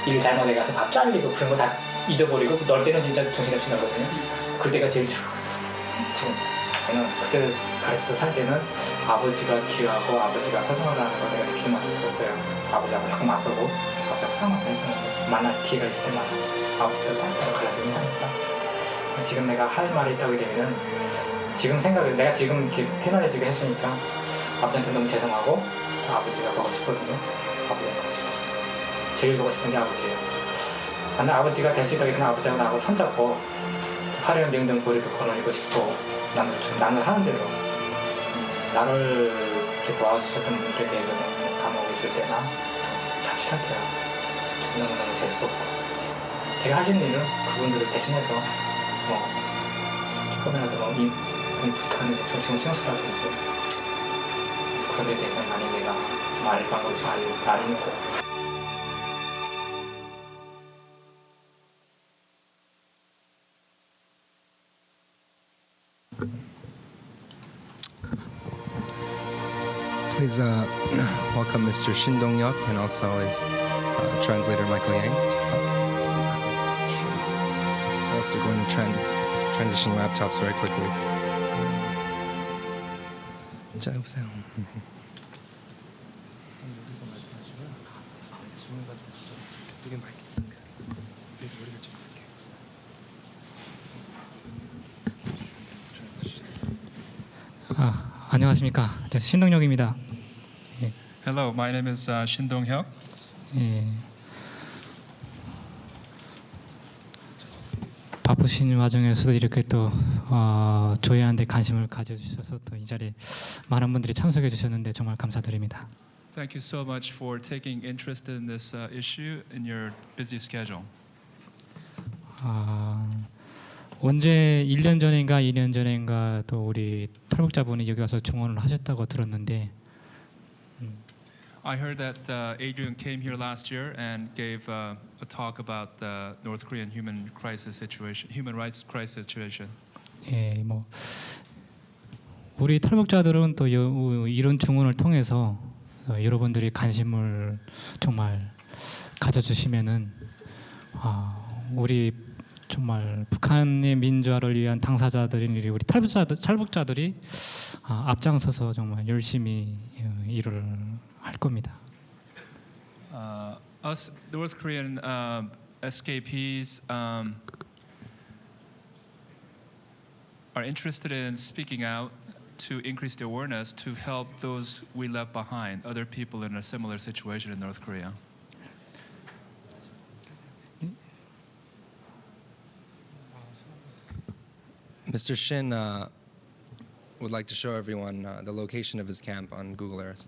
일 잘못해가서 밥 잘리고 그런 거 다 잊어버리고 놀 때는 진짜 정신없이 놀거든요. 그럴 때가 제일 즐거웠었어요. 지금 저는 그때 가르쳐서 살 때는 아버지가 귀하고 아버지가 소중하다는 걸 내가 느끼지 못했었어요. 아버지하고 자꾸 맞서고 아버지하고 싸움만 했었는데 만날 기회가 있을 때마다 아버지도 따로 가르쳐서 사니까 지금 내가 할 말이 있다고 되면은 지금 내가 지금 이렇게 편안해지게 했으니까 아버지한테 너무 죄송하고 아버지가 보고 싶거든요. 아버지가 보고 싶어요. 제일 보고 싶은 게 아버지예요. 만약 아버지가 될 수 있다고 하면 아버지하고 나하고 손잡고 화려한 명동 거리도 걸어내고 싶고 나는 하는 대로 나를 그렇게 도와주셨던 분들에 대해서는 감옥에 있을 때나 탑실할게요. 너무너무 재수없고 제가 할 수 있는 일은 그분들을 대신해서 뭐 조금이라도 북한의 정치권 수용소라든지 그런 데 대해서 많이 내가 좀 알바한 걸좀 알리고 Please welcome Mr. Shin Dong-hyuk and also his translator Michael Yang. We're also going to transition laptops very quickly. 자, 여보세요. 여기 마이크 있습니다. 우리가 좀 할게요. 안녕하십니까. 신동혁입니다. Hello, my name is Shin Dong-hyuk. 예. 바쁘신 와중에서도 이렇게 또 조회하는데 관심을 가져주셔서 또 이 자리에 많은 분들이 참석해 주셨는데 정말 감사드립니다. Thank you so much for taking interest in this issue in your busy schedule. 언제 1년 전인가 2년 전인가 또 우리 탈북자분이 여기 와서 증언을 하셨다고 들었는데 I heard that Adrian came here last year and gave a talk about the North Korean human rights crisis situation. 예, 뭐 우리 탈북자들은 또 이런 증언을 통해서 여러분들이 관심을 정말 가져주시면은 우리 정말 북한의 민주화를 위한 당사자들인 우리 탈북자들이 앞장서서 정말 열심히 일을 할 겁니다. Us North Korean escapees are interested in speaking out to increase the awareness to help those we left behind, other people in a similar situation in North Korea. Mr. Shin would like to show everyone the location of his camp on Google Earth.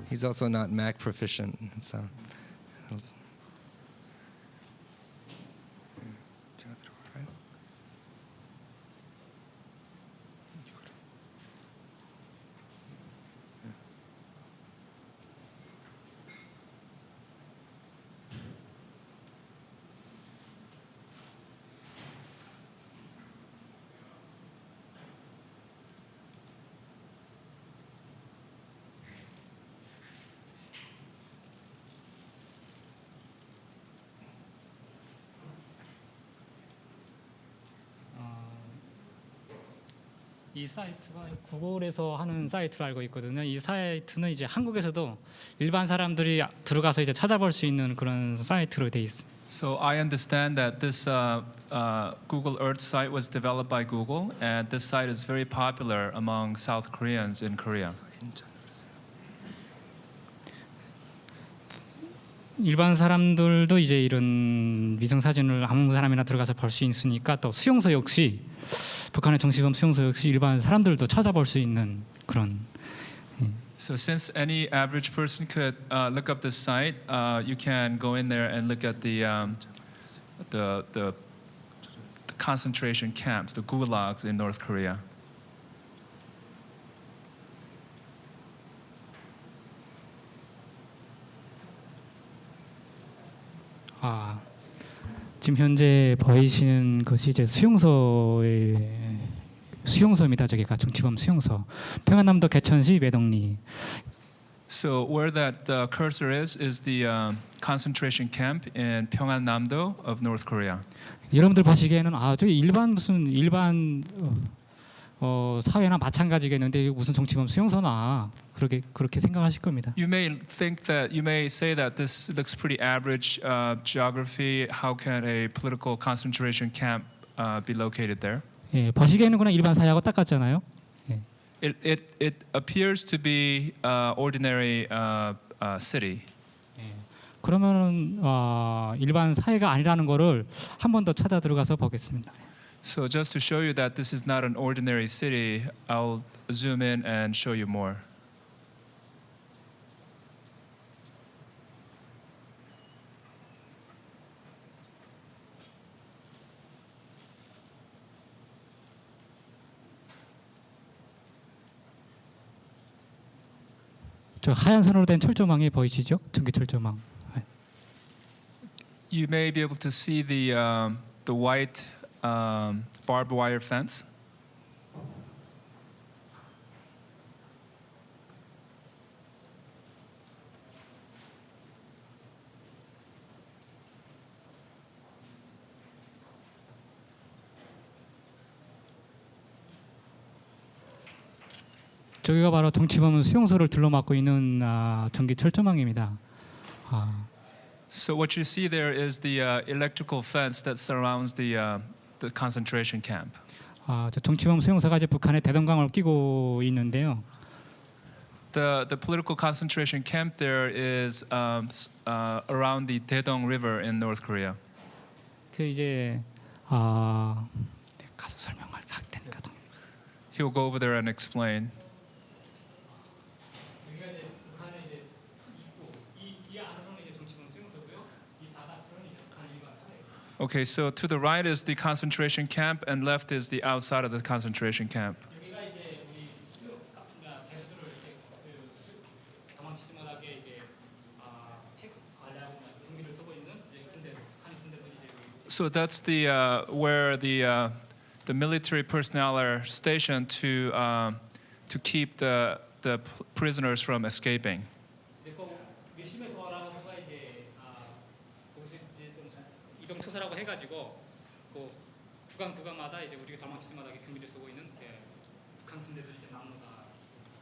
He's also not Mac proficient, so. 제가 들어갈까요? 이거를. 이 사이트가 구글에서 하는 사이트로 알고 있거든요. 이 사이트는 이제 한국에서도 일반 사람들이 들어가서 이제 찾아볼 수 있는 그런 사이트로 돼 있어요. So I understand that this Google Earth site was developed by Google, and this site is very popular among South Koreans in Korea. 일반 사람들도 이제 이런 위성 사진을 아무 사람이나 들어가서 볼 수 있으니까 또 수용소 역시 북한의 정치범 수용소 역시 일반 사람들도 찾아볼 수 있는 그런. So since any average person could look up this site, you can go in there and look at the concentration camps, the gulags in North Korea. 지금 현재 보이시는 것이 이제 수용소입니다. 저기가 정치범 수용소. 평안남도 개천시 외동리. So where that cursor is the concentration camp in Pyeongan-namdo of North Korea. 여러분들 보시기에는 저 일반 사회나 마찬가지겠는데 무슨 정치범 수용소나 그렇게 생각하실 겁니다. You may say that this looks pretty average geography. How can a political concentration camp be located there? 예, 보시기에는 그냥 일반 사회하고 똑같잖아요. 예. It appears to be ordinary city. 그러면은 일반 사회가 아니라는 거를 한 번 더 찾아 들어가서 보겠습니다. So just to show you that this is not an ordinary city, I'll zoom in and show you more. 저 하얀 선으로 된 철조망이 보이시죠? 전기 철조망. You may be able to see the white barbed wire fence. 저기가 바로 정치범 수용소를 둘러막고 있는 전기 철조망입니다. So what you see there is the electrical fence that surrounds the concentration camp. 저 정치범 수용소가 이제 북한의 대동강을 끼고 있는데요. The political concentration camp there is around the Daedong River in North Korea. 그 이제 가서 설명할 테니까. He'll go over there and explain. 여기가 이제 북한의 이제 입구, 이 안으로는 이제 정치범 수용소고요. 이 바닥으로는 이제 북한 일반 사회. Okay, so to the right is the concentration camp, and left is the outside of the concentration camp. 여기가 이제 우리 개수들을 이렇게 도망치지 못하게 이제 책 관리하고 용기를 쓰고 있는 군대, 북한의 군대들이 이제. So that's the where the military personnel are stationed to keep the prisoners from escaping. 근데 그 몇십에 더 나가서가 이제 거기서 이제 좀 이동 투사라고 해가지고 그 구간마다 이제 우리가 도망치지 못하게 경비를 쓰고 있는 북한 군대들이 이제 나옵니다.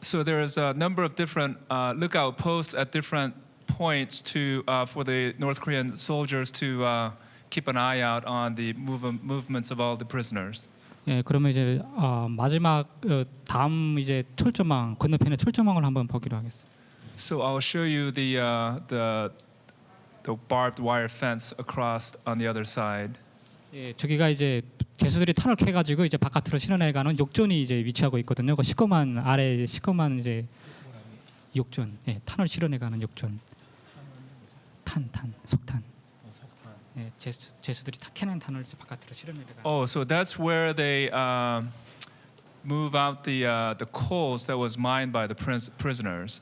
So there is a number of different lookout posts at different points for the North Korean soldiers to keep an eye out on the movements of all the prisoners. 예, 그러면 이제 마지막 다음 이제 철조망 건너편의 철조망을 한번 보기로 하겠습니다. So I'll show you the barbed wire fence across on the other side. 예, 저기가 이제 제수들이 탄을 캐가지고 이제 바깥으로 실어내가는 욕전이 이제 위치하고 있거든요. 그 시커먼 아래 이제 시커먼 이제 욕전, 예, 탄을 실어내가는 욕전. 석탄. 예, 제수들이 다 캐낸 탄을 이제 바깥으로 실어내가. Oh, so that's where they move out the coals that was mined by the prisoners.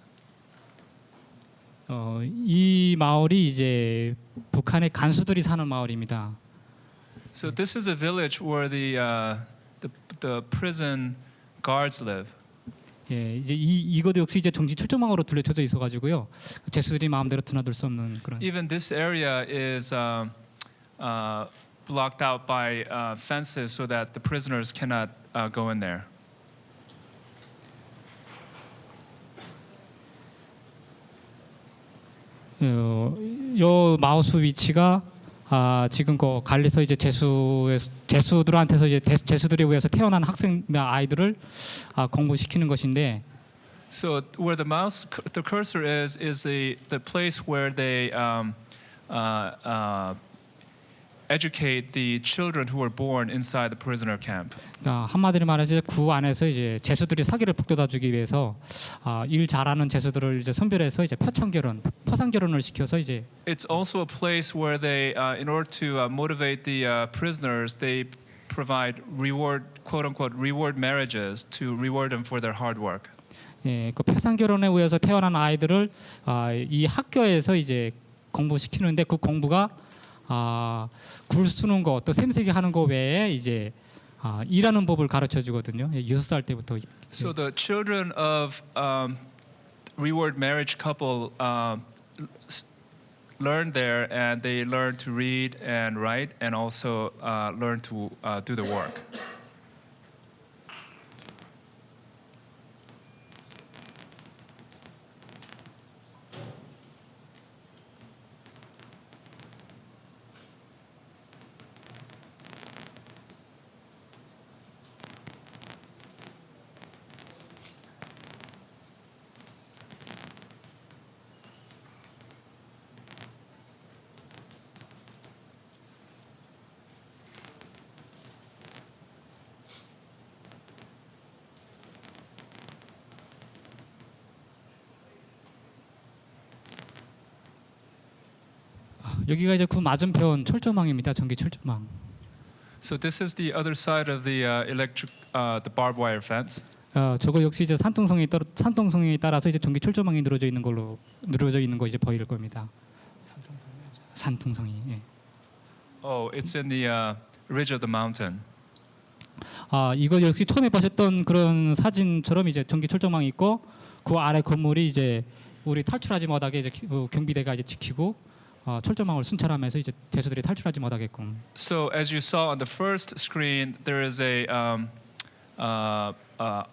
이 마을이 이제 북한의 간수들이 사는 마을입니다. So this is a village where the prison guards live. 예, 이제 이것도 역시 이제 정지 철조망으로 둘러쳐져 있어가지고요. 제수들이 마음대로 드나들 수 없는 그런. Even this area is blocked out by fences so that the prisoners cannot go in there. 요 마우스 위치가 지금 그 갈리서 이제 제수들한테서 이제 제수들에 의해서 태어난 학생 아이들을 공부시키는 것인데. So where the cursor is the place where they educate the children who were born inside the prisoner camp. 한마디로 말해서 구 안에서 이제 제수들이 사기를 북돋아주기 위해서 일 잘하는 제수들을 이제 선별해서 이제 포상 결혼을 시켜서 이제. It's also a place where they, in order to motivate the prisoners, they provide quote unquote reward marriages to reward them for their hard work. 예, 그 포상 결혼에 의해서 태어난 아이들을 이 학교에서 이제 공부시키는데 그 공부가 굴 쓰는 거, 또 셈세기 하는 거 외에 이제 일하는 법을 가르쳐 주거든요. 6살 때부터. So the children of reward marriage couple learn there, and they learn to read and write, and also learn to do the work. 여기가 이제 그 맞은편 철조망입니다. 전기 철조망. So this is the other side of the the barbed wire fence. 저거 역시 이제 산둥성에 따라서 이제 전기 철조망이 늘어져 있는 거 이제 보일 겁니다. 산둥성이. 예. Oh, it's in the ridge of the mountain. 이거 역시 처음에 보셨던 그런 사진처럼 이제 전기 철조망이 있고 그 아래 건물이 이제 우리 탈출하지 못하게 이제 경비대가 이제 지키고 철조망을 순찰하면서 이제 죄수들이 탈출하지 못하게끔. So as you saw on the first screen, there is a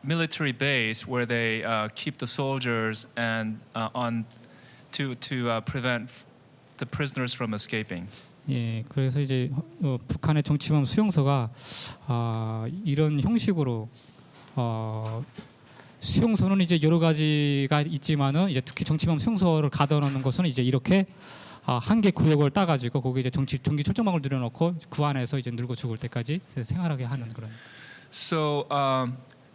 military base where they keep the soldiers and to prevent the prisoners from escaping. 예, 그래서 이제 북한의 정치범 수용소가 이런 형식으로 수용소는 이제 여러 가지가 있지만은 이제 특히 정치범 수용소를 가둬놓는 것은 이제 이렇게 한 개 구역을 따가지고 거기 이제 전기 철조망을 들여놓고 그 안에서 이제 늙어 죽을 때까지 생활하게 하는 그런. So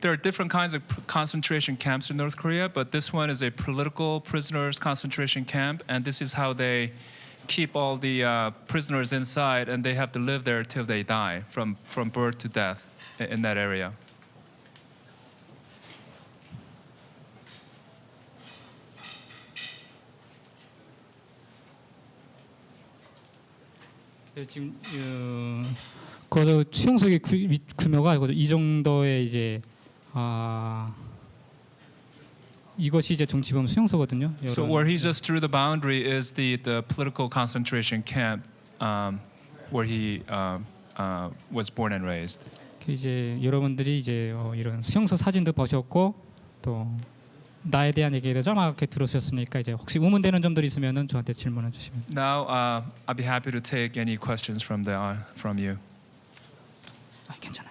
there are different kinds of concentration camps in North Korea, but this one is a political prisoners concentration camp, and this is how they keep all the prisoners inside, and they have to live there till they die, from birth to death in that area. 지금 그 수용소의 규모가 이 정도의 이제 이것이 이제 정치범 수용소거든요. So where he just drew the boundary is the political concentration camp where he was born and raised. 이제 여러분들이 이제 이런 수용소 사진도 보셨고 또 나에 대한 얘기도 정확하게 들으셨으니까 이제 혹시 의문되는 점들이 있으면은 저한테 질문해 주시면. Now I'll be happy to take any questions from you. 괜찮아.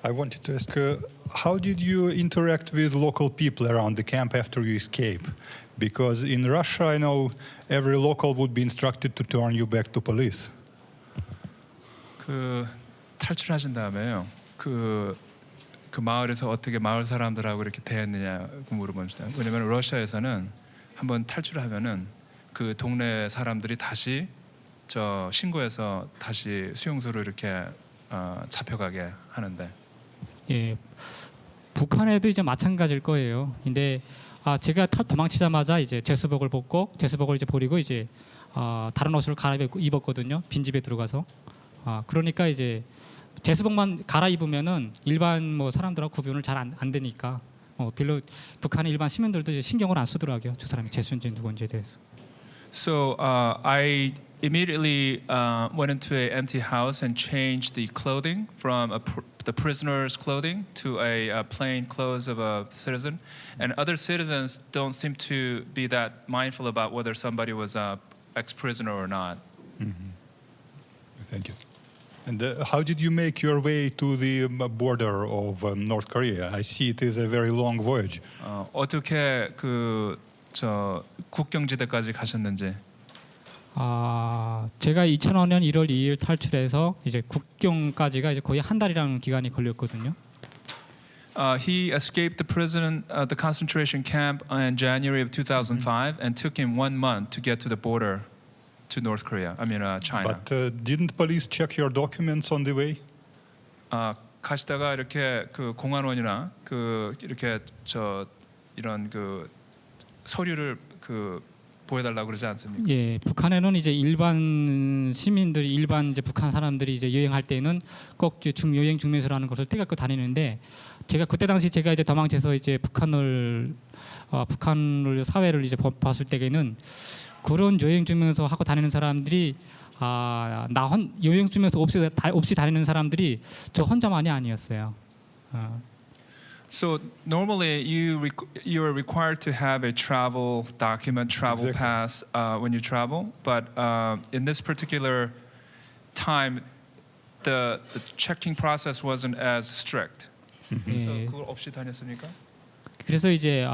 I wanted to ask, how did you interact with local people around the camp after you escape? Because in Russia, I know every local would be instructed to turn you back to police. 그 탈출하신 다음에요. 그 마을에서 어떻게 마을 사람들하고 이렇게 대했느냐고 물어봅니다. 왜냐하면 러시아에서는 한번 탈출하면은 그 동네 사람들이 다시 신고해서 다시 수용소로 이렇게 잡혀가게 하는데. 예, 북한에도 이제 마찬가지일 거예요. 근데 제가 도망치자마자 이제 제수복을 벗고 제수복을 이제 버리고 이제 다른 옷을 갈아입었거든요. 빈집에 들어가서. 그러니까 이제 제수복만 갈아입으면은 일반 뭐 사람들하고 구분을 잘 안 되니까 별로 북한의 일반 시민들도 이제 신경을 안 쓰더라고요. 저 사람이 제수인지 누군지에 대해서. So I immediately went into an empty house and changed the clothing from the prisoner's clothing to a plain clothes of a citizen. And other citizens don't seem to be that mindful about whether somebody was a ex-prisoner or not. Mm-hmm. Thank you. And how did you make your way to the border of North Korea? I see it is a very long voyage. 어떻게 국경지대까지 가셨는지. 제가 2005년 1월 2일 탈출해서 이제 국경까지가 이제 거의 한 달이라는 기간이 걸렸거든요. He escaped the concentration camp in January of 2005, and took him 1 month to get to the border to North Korea. I mean China. But didn't police check your documents on the way? 가시다가 이렇게 그 공안원이나 이렇게 이런 서류를 보여달라고 그러지 않습니까? 예, 북한에는 이제 일반 시민들이 일반 이제 북한 사람들이 이제 여행할 때는 꼭 중여행 중매소라는 것을 떼갖고 다니는데 제가 그때 당시 제가 이제 도망쳐서 이제 북한을 사회를 이제 봤을 때에는 그런 여행 중매소 하고 다니는 사람들이 여행 중매소 없이 다니는 사람들이 저 혼자만이 아니었어요. So normally you are required to have a travel document, travel Exactly. pass when you travel. But in this particular time, the checking process wasn't as strict. 그래서 예. 그걸 없이 다녔습니까? 그래서 이제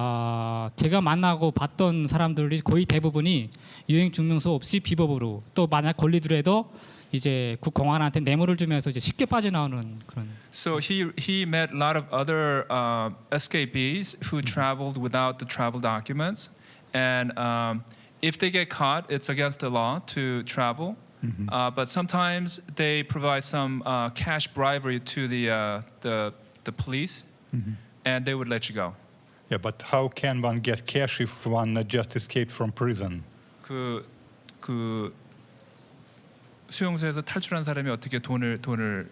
제가 만나고 봤던 사람들이 거의 대부분이 여행 증명서 없이 비법으로 또 만약 걸리더라도 이제 그 공안한테 뇌물을 주면서 이제 쉽게 빠져나오는 그런. So he met a lot of other escapees who traveled without the travel documents, and if they get caught, it's against the law to travel. But sometimes they provide some cash bribery to the police, and they would let you go. Yeah, but how can one get cash if one just escaped from prison? 그 수용소에서 탈출한 사람이 어떻게 돈을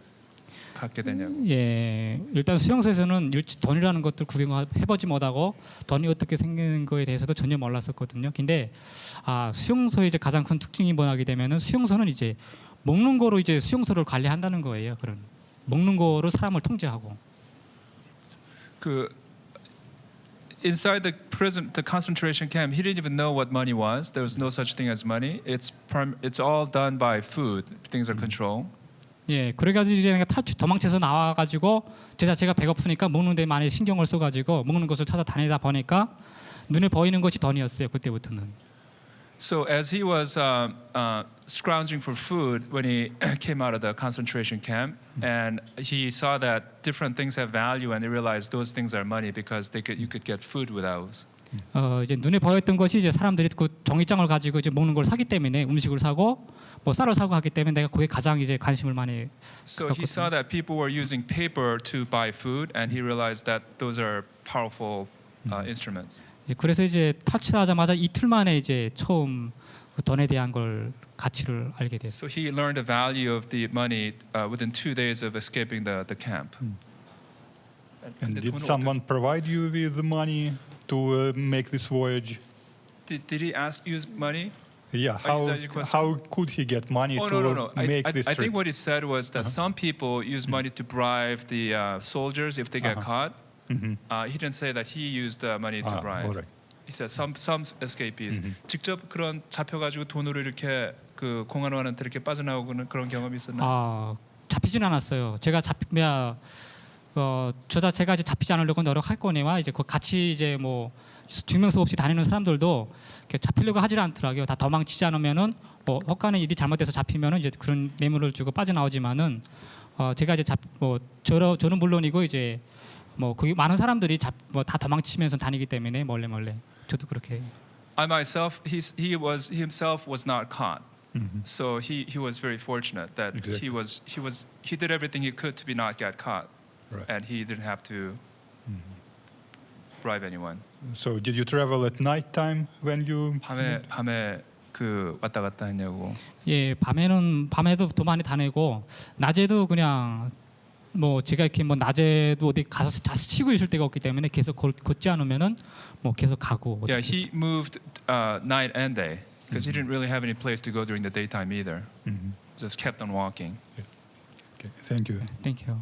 갖게 되냐고. 예, 일단 수용소에서는 돈이라는 것들 구경해보지 못하고 돈이 어떻게 생기는 거에 대해서도 전혀 몰랐었거든요. 근데 수용소의 이제 가장 큰 특징이 뭐냐게 되면은 수용소는 이제 먹는 거로 이제 수용소를 관리한다는 거예요. 그런 먹는 거로 사람을 통제하고. Inside the prison, the concentration camp, he didn't even know what money was. There was no such thing as money. It's all done by food. Things are controlled. 예, 그래가지고 이제 내가 도망쳐서 나와가지고 제 자체가 배고프니까 먹는 데 많이 신경을 써가지고 먹는 것을 찾아다니다 보니까 눈에 보이는 것이 돈이었어요. 그때부터는. So as he was scrounging for food when he came out of the concentration camp, and he saw that different things have value, and he realized those things are money because you could get food with those. 이제 눈에 보였던 것이 이제 사람들이 그 종이장을 가지고 이제 먹는 걸 사기 때문에 음식을 사고 뭐 쌀을 사고 하기 때문에 내가 그게 가장 이제 관심을 많이. So he saw that people were using paper to buy food, and he realized that those are powerful instruments. 이제 그래서 이제 탈출하자마자 이틀 만에 이제 처음 그 돈에 대한 걸 가치를 알게 됐어요. So he learned the value of the money within 2 days of escaping the camp. And did someone provide you with the money to make this voyage? Did he use money? Yeah, is that your question? how could he get money Oh, to no. make this I trip? think what he said was that some people use money to bribe the soldiers if they get caught. He didn't say that he used the money to bribe. all right. He said some escapees 직접 그런 잡혀가지고 돈으로 이렇게 그 공안원한테 이렇게 빠져나오고는 그런 경험이 있었나요? 잡히진 않았어요. 제가 저 자체가 이제 잡히지 않으려고 노력했거니와 이제 그 같이 이제 뭐 증명서 없이 다니는 사람들도 이렇게 잡히려고 하질 않더라고요. 다 도망치지 않으면은 뭐 혹가는 일이 잘못돼서 잡히면은 이제 그런 뇌물을 주고 빠져나오지만은 제가 이제 저는 물론이고 이제 뭐 거기 많은 사람들이 뭐 다 도망치면서 다니기 때문에 몰래 저도 그렇게. I myself, he himself was not caught. So he was very fortunate that Exactly. he did everything he could to not get caught, Right. and he didn't have to bribe anyone. So did you travel at night time when you? 밤에 그 왔다 갔다 했냐고. 예, 밤에도 더 많이 다니고 낮에도 그냥 뭐 제가 이렇게 뭐 낮에도 어디 가서 쉬고 있을 데가 없기 때문에 계속 걷지 않으면은 뭐 계속 가고. Yeah, he moved night and day because he didn't really have any place to go during the daytime either. Just kept on walking. Okay, thank you. Thank you.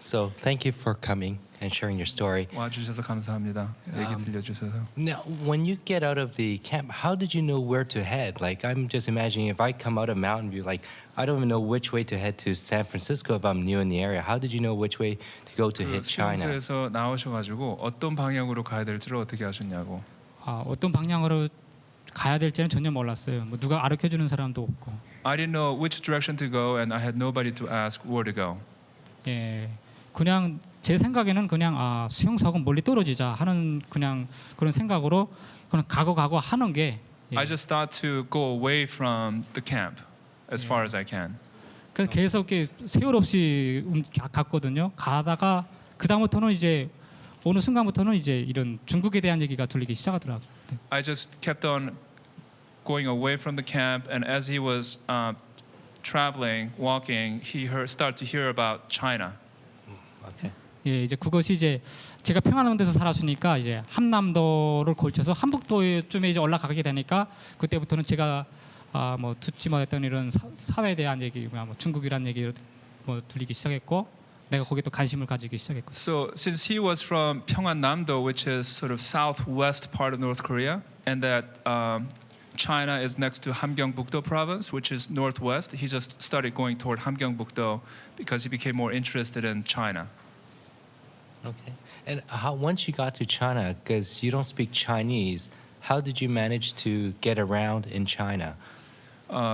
So thank you for coming and sharing your story. 와주셔서 감사합니다. 얘기 들려주셔서. Now, when you get out of the camp, how did you know where to head? Like, I'm just imagining if I come out of Mountain View, like, I don't even know which way to head to San Francisco if I'm new in the area. How did you know which way to go to hit China? 수용소에서 나오셔가지고 어떤 방향으로 가야 될지를 어떻게 아셨냐고. 어떤 방향으로 가야 될지는 전혀 몰랐어요. 뭐 누가 가르쳐 주는 사람도 없고. I didn't know which direction to go, and I had nobody to ask where to go. 예, 그냥 제 생각에는 그냥 수용소하고 멀리 떨어지자 하는 그냥 그런 생각으로 그냥 가고 하는 게. 예. I just thought to go away from the camp as far as I can. 그래서 계속 이렇게 세월 없이 갔거든요. 가다가 그 다음부터는 이제 어느 순간부터는 이제 이런 중국에 대한 얘기가 들리기 시작하더라고요. 네. I just kept on going away from the camp, and as he was traveling, walking, he started to hear about China. Okay. 예, 이제 그것이 이제 제가 평안함도에서 살았으니까 이제 함남도를 걸쳐서 함북도쯤에 이제 올라가게 되니까 그때부터는 제가 뭐 듣지 못했던 이런 사회에 대한 얘기, 뭐 중국이란 얘기 뭐 들리기 시작했고 내가 거기에 또 관심을 가지기 시작했고. So since he was from Pyeongan-namdo, which is sort of southwest part of North Korea, and that China is next to Hamgyeongbukdo province, which is northwest, he just started going toward Hamgyeongbukdo because he became more interested in China. Okay. And how once you got to China, because you don't speak Chinese, how did you manage to get around in China?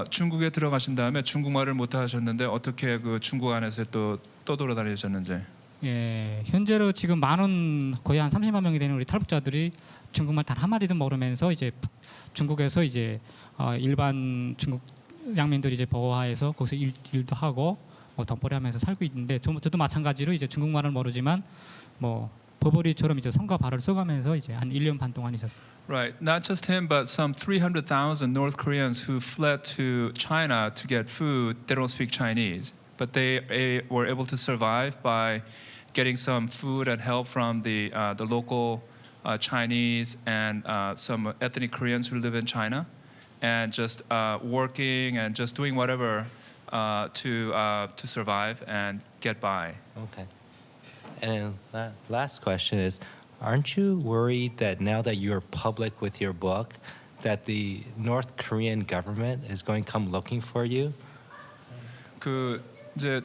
중국에 들어가신 다음에 중국말을 못 하셨는데 어떻게 그 중국 안에서 또 떠돌아다니셨는지. 예, 현재로 지금 많은 거의 한 30만 명이 되는 우리 탈북자들이 중국말 단 한마디도 모르면서 이제 중국에서 이제 일반 중국 양민들이 이제 버화해서 거기서 일도 하고 뭐 덤벌이하면서 살고 있는데 저도 마찬가지로 이제 중국말을 모르지만 뭐 버버리처럼 이제 성과 발을 써가면서 이제 한 1년 반 동안 있었어요. Right. Not just him, but some 300,000 North Koreans who fled to China to get food. They don't speak Chinese, but they were able to survive by getting some food and help from the local Chinese and some ethnic Koreans who live in China, and just working and just doing whatever to survive and get by. Okay. And last question is, aren't you worried that now that you're public with your book, that the North Korean government is going to come looking for you? 그 이제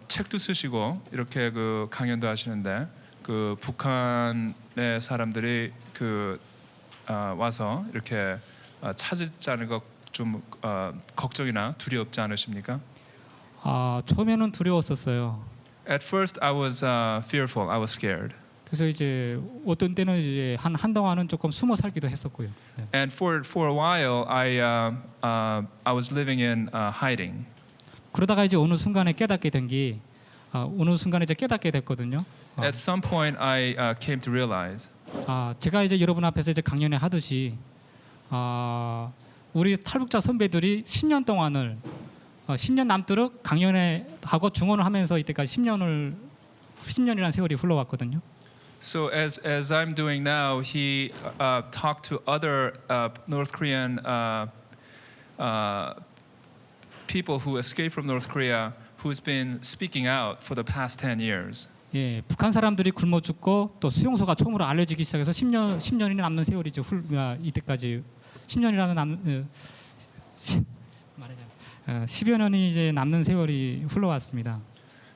책도 쓰시고 이렇게 그 강연도 하시는데 그 북한의 사람들이 그 와서 이렇게 찾을자는 것 좀 걱정이나 두렵지 않으십니까? 처음에는 두려웠었어요. At first, I was fearful. I was scared. 그래서 이제 어떤 때는 이제 한동안은 조금 숨어 살기도 했었고요. 네. And for a while, I was living in hiding. 그러다가 이제 어느 순간에 깨닫게 된 게 어느 순간에 이제 깨닫게 됐거든요. At some point, I came to realize 제가 이제 여러분 앞에서 이제 강연회 하듯이 우리 탈북자 선배들이 10년 동안을 10년 남도록 강연회 하고 중원을 하면서 이때까지 10년이라는 세월이 흘러왔거든요. so. As I'm doing now, he talked to other North Korean people who escaped from North Korea, who's been speaking out for the past 10 years. 예, 북한 사람들이 굶어 죽고 또 수용소가 처음으로 알려지기 시작해서 10년이 남는 세월이 이제 이때까지 10년이라는 말하자면 10여 년이 이제 남는 세월이 흘러왔습니다.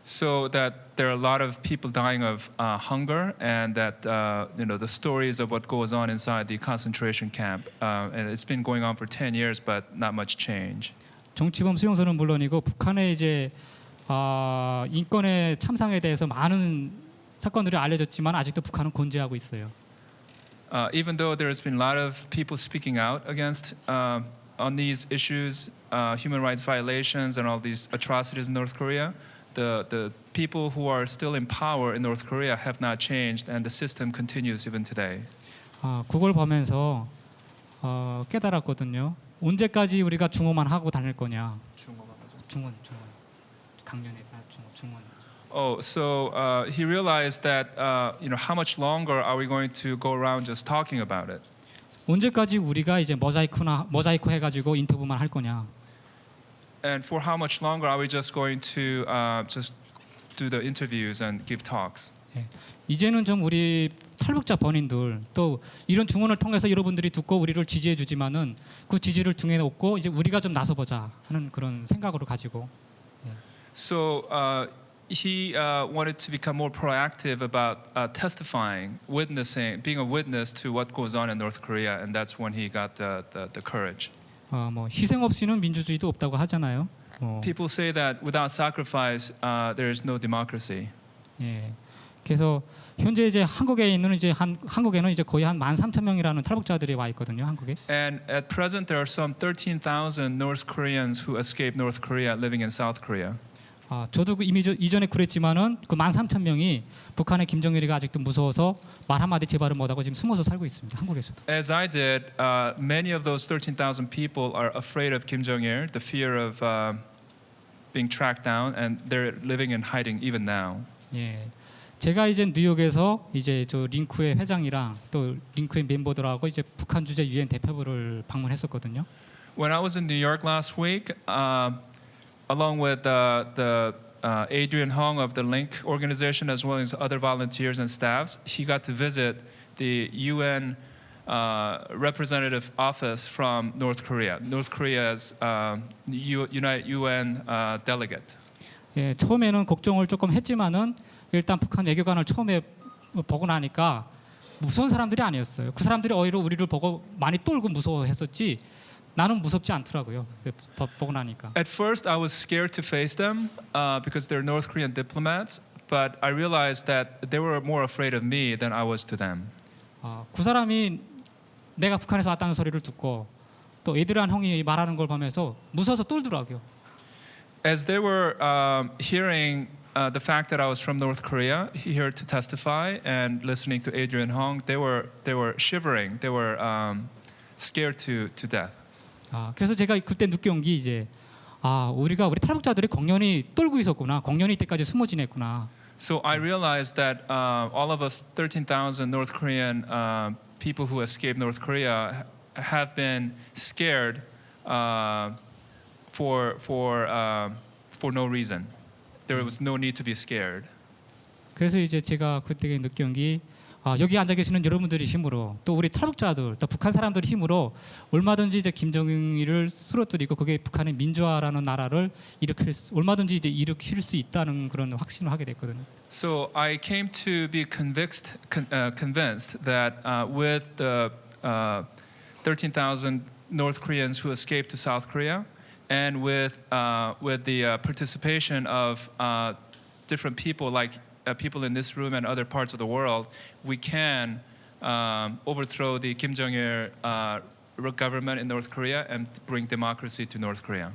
So that there are a lot of people dying of hunger, and that the stories of what goes on inside the concentration camp, and it's been going on for 10 years, but not much change. 정치범 수용소는 물론이고 북한의 이제 인권의 참상에 대해서 많은 사건들이 알려졌지만 아직도 북한은 건재하고 있어요. Even though there has been a lot of people speaking out against on these issues, human rights violations, and all these atrocities in North Korea, the people who are still in power in North Korea have not changed, and the system continues even today. 그걸 보면서 깨달았거든요. 언제까지 우리가 중어만 하고 다닐 거냐? 중원 강연에 중원. Oh, so he realized that how much longer are we going to go around just talking about it? 언제까지 우리가 이제 모자이크 해가지고 인터뷰만 할 거냐? And for how much longer are we just going to just do the interviews and give talks? 예. 이제는 좀 우리 탈북자 번인들 또 이런 중원을 통해서 여러분들이 듣고 우리를 지지해 주지만은 그 지지를 등에 놓고 이제 우리가 좀 나서 보자 하는 그런 생각으로 가지고. So he wanted to become more proactive about testifying, witnessing, being a witness to what goes on in North Korea, and that's when he got the courage. 뭐 희생 없이는 민주주의도 없다고 하잖아요. People say that without sacrifice, there is no democracy. 예. 그래서 현재 이제 한국에 있는 이제 한국에는 이제 거의 한 13,000명이라는 탈북자들이 와 있거든요, 한국에. And at present, there are some 13,000 North Koreans who escaped North Korea living in South Korea. 저도 이미 이전에 그랬지만은 그 13,000명이 북한의 김정일이가 아직도 무서워서 말 한마디 제발을 못하고 지금 숨어서 살고 있습니다, 한국에서도. As I did, many of those 13,000 people are afraid of Kim Jong-il, the fear of being tracked down, and they're living in hiding even now. 예. 제가 이제 뉴욕에서 이제 저 링크의 회장이랑 또 링크의 멤버들하고 이제 북한 주재 유엔 대표부를 방문했었거든요. When I was in New York last week, along with the Adrian Hong of the Link organization, as well as other volunteers and staffs, he got to visit the UN representative office from North Korea, North Korea's UN delegate. 예, 처음에는 걱정을 조금 했지만은 일단 북한 외교관을 처음에 보고 나니까 무서운 사람들이 아니었어요. 그 사람들이 오히려 우리를 보고 많이 떨고 무서워했었지 나는 무섭지 않더라고요. 보고 나니까. At first, I was scared to face them because they're North Korean diplomats, but I realized that they were more afraid of me than I was to them. 그 사람이 내가 북한에서 왔다는 소리를 듣고 또 에드란 형이 말하는 걸 보면서 무서워서 떨더라고요. As they were hearing the fact that I was from North Korea, here to testify, and listening to Adrian Hong, they were shivering. They were scared to death. 그래서 제가 그때 느껴온 게 이제 우리 탈북자들이 공연히 떨고 있었구나. 공연히 때까지 숨어 지냈구나. So I realized that all of us 13,000 North Korean people who escaped North Korea have been scared for no reason. There was no need to be scared. 그래서 이제 제가 그때 느껴온 게 여기 앉아 계시는 여러분들의 힘으로 또 우리 탈북자들 또 북한 사람들의 힘으로 얼마든지 이제 김정일을 쓰러뜨리고 그게 북한의 민주화라는 나라를 얼마든지 이제 일으킬 수 있다는 그런 확신을 하게 됐거든요. So I came to be convinced that with the 13,000 North Koreans who escaped to South Korea, and with the participation of different people like people in this room and other parts of the world, we can overthrow the Kim Jong-il government in North Korea and bring democracy to North Korea.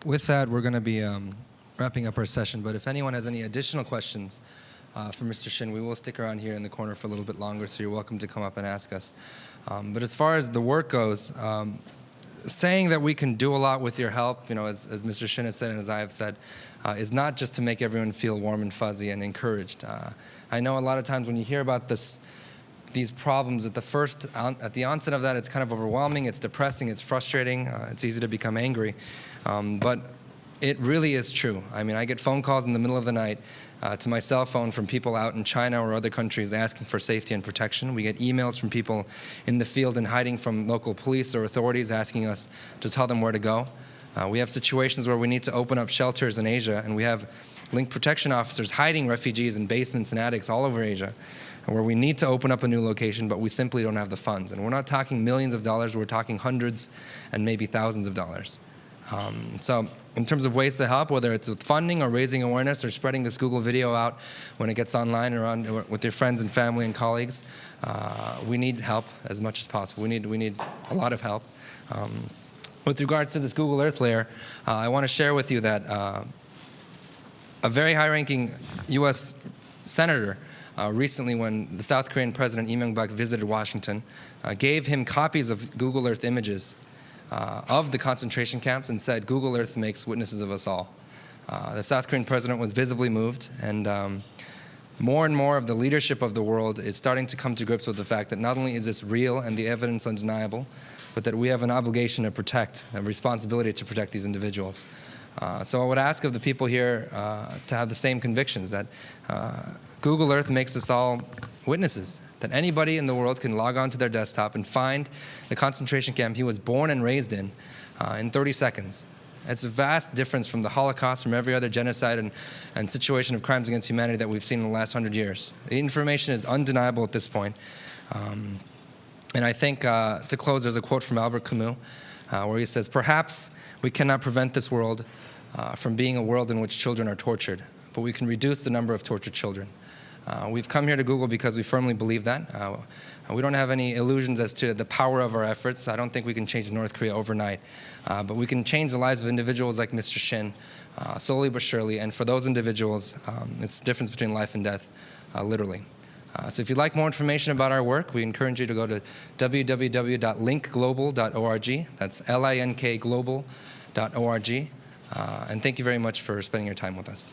With that, we're going to be wrapping up our session, but if anyone has any additional questions for Mr. Shin, we will stick around here in the corner for a little bit longer, so you're welcome to come up and ask us. But as far as the work goes, saying that we can do a lot with your help, as Mr. Shin has said and as I have said, is not just to make everyone feel warm and fuzzy and encouraged. I know a lot of times when you hear about these problems at the onset of that, it's kind of overwhelming, it's depressing, it's frustrating, it's easy to become angry. But it really is true. I mean, I get phone calls in the middle of the night to my cell phone from people out in China or other countries asking for safety and protection. We get emails from people in the field and hiding from local police or authorities asking us to tell them where to go. We have situations where we need to open up shelters in Asia, and we have link protection officers hiding refugees in basements and attics all over Asia, where we need to open up a new location, but we simply don't have the funds. And we're not talking millions of dollars, we're talking hundreds and maybe thousands of dollars. So in terms of ways to help, whether it's with funding or raising awareness or spreading this Google video out when it gets online or with your friends and family and colleagues, we need help as much as possible. We need a lot of help. With regards to this Google Earth layer, I want to share with you that a very high-ranking U.S. senator recently, when the South Korean President Lee Myung-bak visited Washington, gave him copies of Google Earth images of the concentration camps and said, "Google Earth makes witnesses of us all." The South Korean president was visibly moved, and more and more of the leadership of the world is starting to come to grips with the fact that not only is this real and the evidence undeniable, but that we have an obligation to protect, a responsibility to protect these individuals. So I would ask of the people here to have the same convictions, that Google Earth makes us all witnesses, that anybody in the world can log on to their desktop and find the concentration camp he was born and raised in 30 seconds. It's a vast difference from the Holocaust, from every other genocide and situation of crimes against humanity that we've seen in the last 100 years. The information is undeniable at this point. And I think, to close, there's a quote from Albert Camus where he says, "Perhaps we cannot prevent this world from being a world in which children are tortured, but we can reduce the number of tortured children." We've come here to Google because we firmly believe that. We don't have any illusions as to the power of our efforts. I don't think we can change North Korea overnight. But we can change the lives of individuals like Mr. Shin, slowly but surely. And for those individuals, it's the difference between life and death, literally. So if you'd like more information about our work, we encourage you to go to www.linkglobal.org. That's LINK global.org. And thank you very much for spending your time with us.